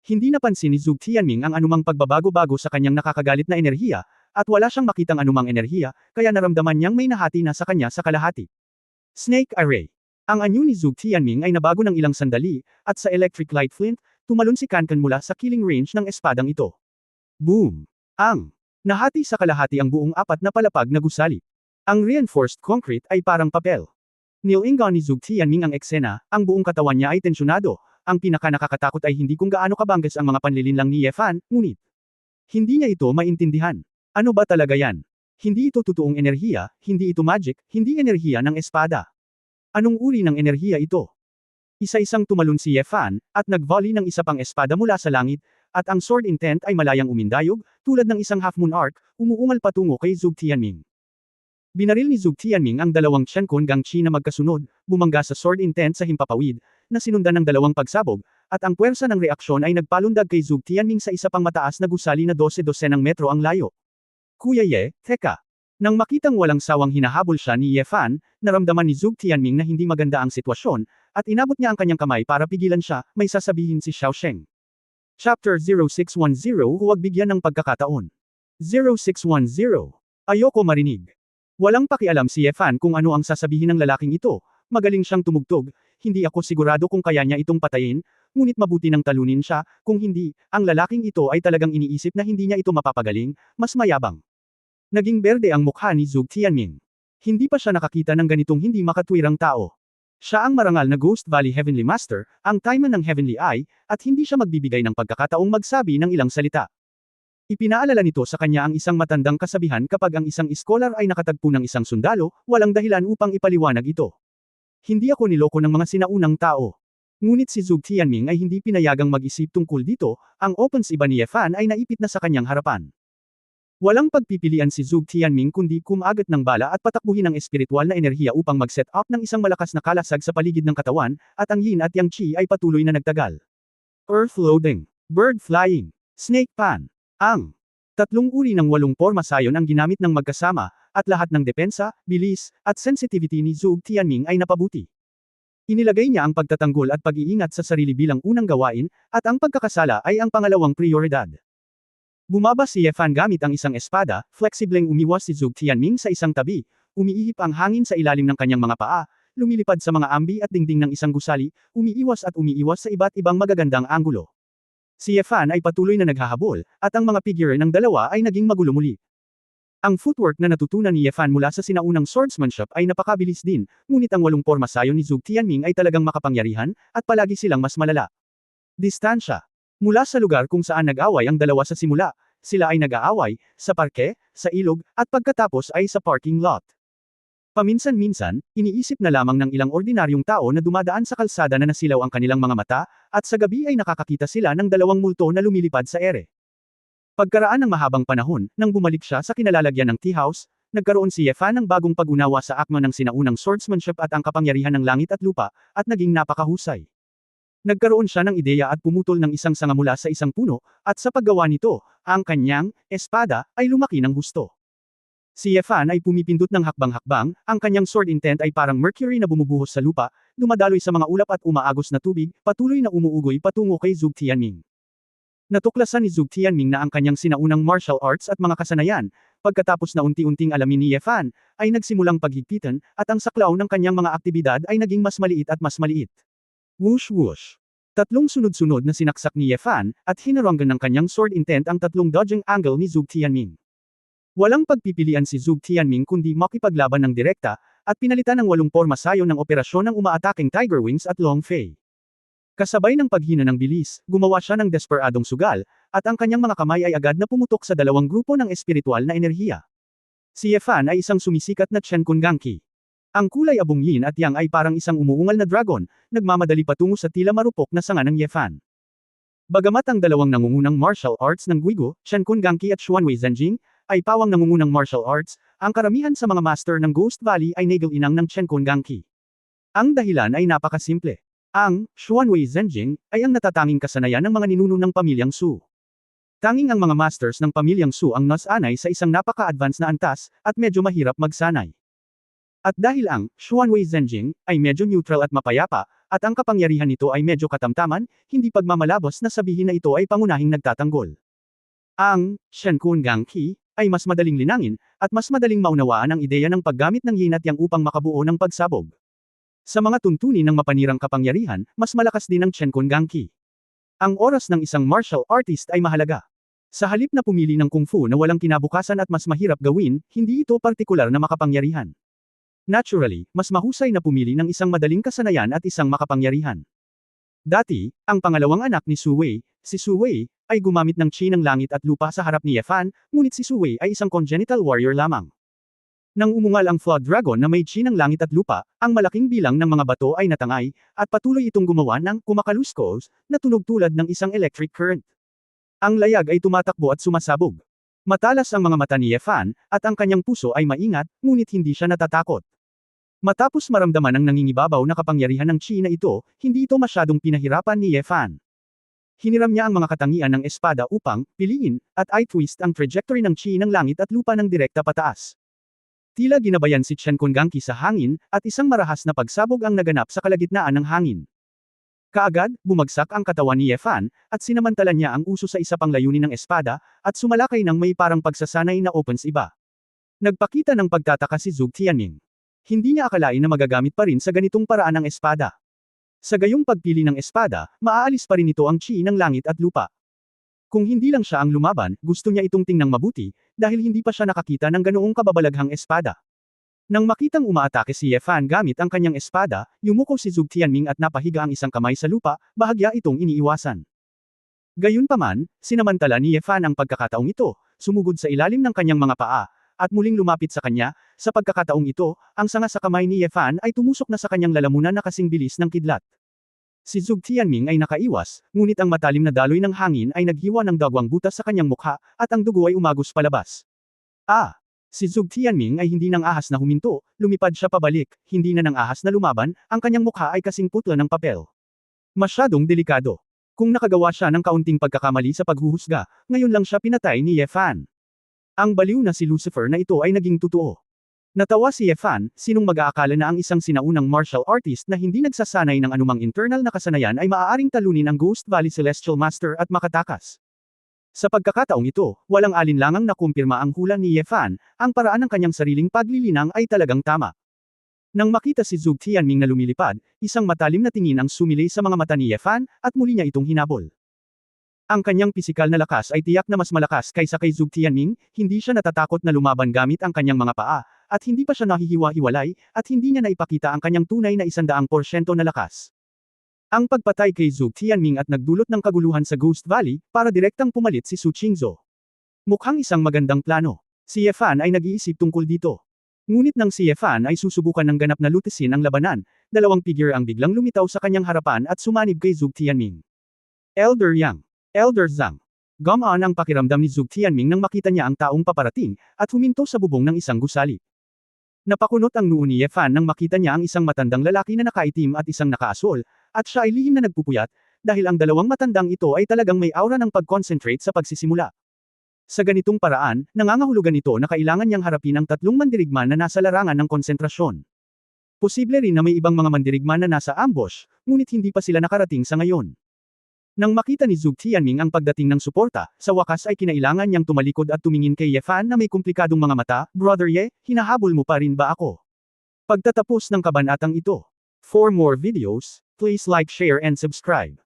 Hindi napansin ni Zhuge Tianming ang anumang pagbabago-bago sa kanyang nakakagalit na enerhiya, at wala siyang makitang anumang enerhiya, kaya naramdaman niyang may nahati na sa kanya sa kalahati. Snake Array. Ang anyo ni Zhuge Tianming ay nabago ng ilang sandali, at sa electric light flint, tumalon si Kankan mula sa killing range ng espadang ito. Boom! Ang nahati sa kalahati ang buong apat na palapag na gusali. Ang reinforced concrete ay parang papel. Nilingon ni Zhuge Tianming ang eksena, ang buong katawan niya ay tensyonado. Ang pinaka-nakakatakot ay hindi kung gaano kabanggas ang mga panlilinlang ni Ye Fan, ngunit hindi niya ito maintindihan. Ano ba talaga yan? Hindi ito totoong enerhiya, hindi ito magic, hindi enerhiya ng espada. Anong uri ng enerhiya ito? Isa-isang tumalon si Ye Fan, at nag-volley ng isa pang espada mula sa langit, at ang sword intent ay malayang umindayog, tulad ng isang half-moon arc, umuungal patungo kay Zhuge Tianming. Binaril ni Zhuge Tianming ang dalawang Qiankun Gangqi na magkasunod, bumangga sa sword intent sa himpapawid, na sinundan ng dalawang pagsabog, at ang puwersa ng reaksyon ay nagpalundag kay Zhuge Tianming sa isa pang mataas na gusali na 12-12 ng metro ang layo. Kuya Ye, teka. Nang makitang walang sawang hinahabol siya ni Ye Fan, naramdaman ni Zhuge Tianming na hindi maganda ang sitwasyon, at inabot niya ang kanyang kamay para pigilan siya, may sasabihin si Xiao Sheng. Chapter 0610 Huwag bigyan ng pagkakataon. 0610. Ayoko marinig. Walang pakialam si Ye Fan kung ano ang sasabihin ng lalaking ito, magaling siyang tumugtog, hindi ako sigurado kung kaya niya itong patayin, ngunit mabuti nang talunin siya, kung hindi, ang lalaking ito ay talagang iniisip na hindi niya ito mapapagaling, mas mayabang. Naging berde ang mukha ni Zhuge Tianming. Hindi pa siya nakakita ng ganitong hindi makatwirang tao. Siya ang marangal na Ghost Valley Heavenly Master, ang Taiman ng Heavenly Eye, at hindi siya magbibigay ng pagkakataong magsabi ng ilang salita. Ipinaalala nito sa kanya ang isang matandang kasabihan kapag ang isang iskolar ay nakatagpo ng isang sundalo, walang dahilan upang ipaliwanag ito. Hindi ako niloko ng mga sinaunang tao. Ngunit si Zhuge Tianming ay hindi pinayagang mag-isip tungkol dito, ang opens iba ni Ye Fan ay naipit na sa kanyang harapan. Walang pagpipilian si Zhuge Tianming kundi kumagat ng bala at patakbuhin ang espiritual na enerhiya upang mag-set up ng isang malakas na kalasag sa paligid ng katawan, at ang yin at yang qi ay patuloy na nagtagal. Earth loading, bird flying, snake pan. Ang tatlong uri ng 8 porma sayon ang ginamit ng magkasama, at lahat ng depensa, bilis, at sensitivity ni Zhuge Tianming ay napabuti. Inilagay niya ang pagtatanggol at pag-iingat sa sarili bilang unang gawain, at ang pagkakasala ay ang pangalawang prioridad. Bumaba si Ye Fan gamit ang isang espada, flexibleng umiwas si Zhuge Tianming sa isang tabi, umiihip ang hangin sa ilalim ng kanyang mga paa, lumilipad sa mga ambi at dingding ng isang gusali, umiiwas sa iba't ibang magagandang anggulo. Si Ye Fan ay patuloy na naghahabol, at ang mga figure ng dalawa ay naging magulo muli. Ang footwork na natutunan ni Ye Fan mula sa sinaunang swordsmanship ay napakabilis din, ngunit ang 8 porma sayon ni Zhuge Tianming ay talagang makapangyarihan, at palagi silang mas malala. Distansya. Mula sa lugar kung saan nag-away ang dalawa sa simula, sila ay nag-aaway, sa parke, sa ilog, at pagkatapos ay sa parking lot. Paminsan-minsan, iniisip na lamang ng ilang ordinaryong tao na dumadaan sa kalsada na nasilaw ang kanilang mga mata, at sa gabi ay nakakakita sila ng dalawang multo na lumilipad sa ere. Pagkaraan ng mahabang panahon, nang bumalik siya sa kinalalagyan ng tea house, nagkaroon si Ye Fan ng bagong pag-unawa sa akma ng sinaunang swordsmanship at ang kapangyarihan ng langit at lupa, at naging napakahusay. Nagkaroon siya ng ideya at pumutol ng isang sanga mula sa isang puno, at sa paggawa nito, ang kanyang espada ay lumaki ng husto. Si Ye Fan ay pumipindot ng hakbang-hakbang, ang kanyang sword intent ay parang mercury na bumubuhos sa lupa, dumadaloy sa mga ulap at umaagos na tubig, patuloy na umuugoy patungo kay Zhuge Tianming. Natuklasan ni Zhuge Tianming na ang kanyang sinaunang martial arts at mga kasanayan, pagkatapos na unti-unting alamin ni Ye Fan, ay nagsimulang paghigpitan, at ang saklaw ng kanyang mga aktibidad ay naging mas maliit at mas maliit. Whoosh whoosh. Tatlong sunod-sunod na sinaksak ni Ye Fan, at hinaranggan ng kanyang sword intent ang tatlong dodging angle ni Zhuge Tianming. Walang pagpipilian si Zhuge Tianming kundi makipaglaban ng direkta, at pinalitan ng 8 porma sayon ng operasyon ng umaataking Tiger Wings at Long Fei. Kasabay ng paghina ng bilis, gumawa siya ng desperadong sugal, at ang kanyang mga kamay ay agad na pumutok sa dalawang grupo ng espiritual na enerhiya. Si Ye Fan ay isang sumisikat na Qiankun Gangqi. Ang kulay abong yin at yang ay parang isang umuungal na dragon, nagmamadali patungo sa tila marupok na sanga ng Ye Fan. Bagamat ang dalawang nangungunang martial arts ng Guigo, Qiankun Gangqi at Xuanwei Zhenjing, ay pawang nangungunang martial arts, ang karamihan sa mga master ng Ghost Valley ay nagal-inang ng Chenkun Gangki. Ang dahilan ay napakasimple. Ang Xuanwei Zhenjing ay ang natatanging kasanayan ng mga ninuno ng pamilyang Su. Tanging ang mga masters ng pamilyang Su ang nasanay sa isang napaka-advance na antas, at medyo mahirap magsanay. At dahil ang Xuanwei Zhenjing ay medyo neutral at mapayapa, at ang kapangyarihan nito ay medyo katamtaman, hindi pagmamalabos na sabihin na ito ay pangunahing nagtatanggol. Ang Chenkun Gangki ay mas madaling linangin, at mas madaling maunawaan ang ideya ng paggamit ng yin at yang upang makabuo ng pagsabog. Sa mga tuntunin ng mapanirang kapangyarihan, mas malakas din ang Chenkun Gangki. Ang oras ng isang martial artist ay mahalaga. Sa halip na pumili ng kung fu na walang kinabukasan at mas mahirap gawin, hindi ito partikular na makapangyarihan. Naturally, mas mahusay na pumili ng isang madaling kasanayan at isang makapangyarihan. Dati, ang pangalawang anak ni Su Wei, si Su Wei, ay gumamit ng chi ng langit at lupa sa harap ni Ye Fan, ngunit si Su Wei ay isang congenital warrior lamang. Nang umungal ang Flood Dragon na may chi ng langit at lupa, ang malaking bilang ng mga bato ay natangay, at patuloy itong gumawa ng kumakaluskos, na tunog tulad ng isang electric current. Ang layag ay tumatakbo at sumasabog. Matalas ang mga mata ni Ye Fan, at ang kanyang puso ay maingat, ngunit hindi siya natatakot. Matapos maramdaman ang nangingibabaw na kapangyarihan ng chi na ito, hindi ito masyadong pinahirapan ni Ye Fan. Hiniram niya ang mga katangian ng espada upang piliin at i-twist ang trajectory ng chi ng langit at lupa ng direkta pataas. Tila ginabayan si Chenkun Gangki sa hangin, at isang marahas na pagsabog ang naganap sa kalagitnaan ng hangin. Kaagad, bumagsak ang katawan ni Ye Fan, at sinamantalan niya ang uso sa isa pang layunin ng espada, at sumalakay ng may parang pagsasanay na opens iba. Nagpakita ng pagtataka si Zhuge Tianming. Hindi niya akalain na magagamit pa rin sa ganitong paraan ang espada. Sa gayong pagpili ng espada, maaalis pa rin ito ang chi ng langit at lupa. Kung hindi lang siya ang lumaban, gusto niya itong tingnang mabuti, dahil hindi pa siya nakakita ng ganoong kababalaghang espada. Nang makitang umaatake si Ye Fan gamit ang kanyang espada, yumuko si Zhuge Tianming at napahiga ang isang kamay sa lupa, bahagya itong iniiwasan. Gayunpaman, sinamantala ni Ye Fan ang pagkakataong ito, sumugod sa ilalim ng kanyang mga paa, at muling lumapit sa kanya. Sa pagkakataong ito, ang sanga sa kamay ni Ye Fan ay tumusok na sa kanyang lalamunan na kasing bilis ng kidlat. Si Zhuge Tianming ay nakaiwas, ngunit ang matalim na daloy ng hangin ay naghiwa ng dagwang butas sa kanyang mukha, at ang dugo ay umagos palabas. Si Zhuge Tianming ay hindi nang ahas na huminto, lumipad siya pabalik, hindi na nang ahas na lumaban, ang kanyang mukha ay kasing putla ng papel. Masyadong delikado. Kung nakagawa siya ng kaunting pagkakamali sa paghuhusga, ngayon lang siya pinatay ni Ye Fan. Ang baliw na si Lucifer na ito ay naging totoo. Natawa si Ye Fan, sinong mag-aakala na ang isang sinaunang martial artist na hindi nagsasanay ng anumang internal na kasanayan ay maaaring talunin ang Ghost Valley Celestial Master at makatakas. Sa pagkakataong ito, walang alinlangang nakumpirma ang hula ni Ye Fan, ang paraan ng kanyang sariling paglilinang ay talagang tama. Nang makita si Zhuge Tianming na lumilipad, isang matalim na tingin ang sumilay sa mga mata ni Ye Fan, at muli niya itong hinabol. Ang kanyang pisikal na lakas ay tiyak na mas malakas kaysa kay Zhuge Tianming, hindi siya natatakot na lumaban gamit ang kanyang mga paa, at hindi pa siya nahihiwa-hiwalay, at hindi niya naipakita ang kanyang tunay na 100% na lakas. Ang pagpatay kay Zhuge Tianming at nagdulot ng kaguluhan sa Ghost Valley, para direktang pumalit si Su Qingzhou. Mukhang isang magandang plano. Si Ye Fan ay nag-iisip tungkol dito. Ngunit nang si Ye Fan ay susubukan ng ganap na lutisin ang labanan, dalawang figure ang biglang lumitaw sa kanyang harapan at sumanib kay Zhuge Tianming. Elder Yang. Elder Zhang. Gumaan ang pakiramdam ni Zhuge Tianming nang makita niya ang taong paparating, at huminto sa bubong ng isang gusali. Napakunot ang noo ni Ye Fan nang makita niya ang isang matandang lalaki na nakaitim at isang nakaasol, at siya ay lihim na nagpupuyat, dahil ang dalawang matandang ito ay talagang may aura ng pag-concentrate sa pagsisimula. Sa ganitong paraan, nangangahulugan ito na kailangan niyang harapin ang tatlong mandirigma na nasa larangan ng konsentrasyon. Posible rin na may ibang mga mandirigma na nasa ambush, ngunit hindi pa sila nakarating sa ngayon. Nang makita ni Zhuge Tianming ang pagdating ng suporta, sa wakas ay kinailangan niyang tumalikod at tumingin kay Ye Fan na may komplikadong mga mata. Brother Ye, hinahabol mo pa rin ba ako? Pagtatapos ng kabanatang ito. For more videos, please like, share and subscribe.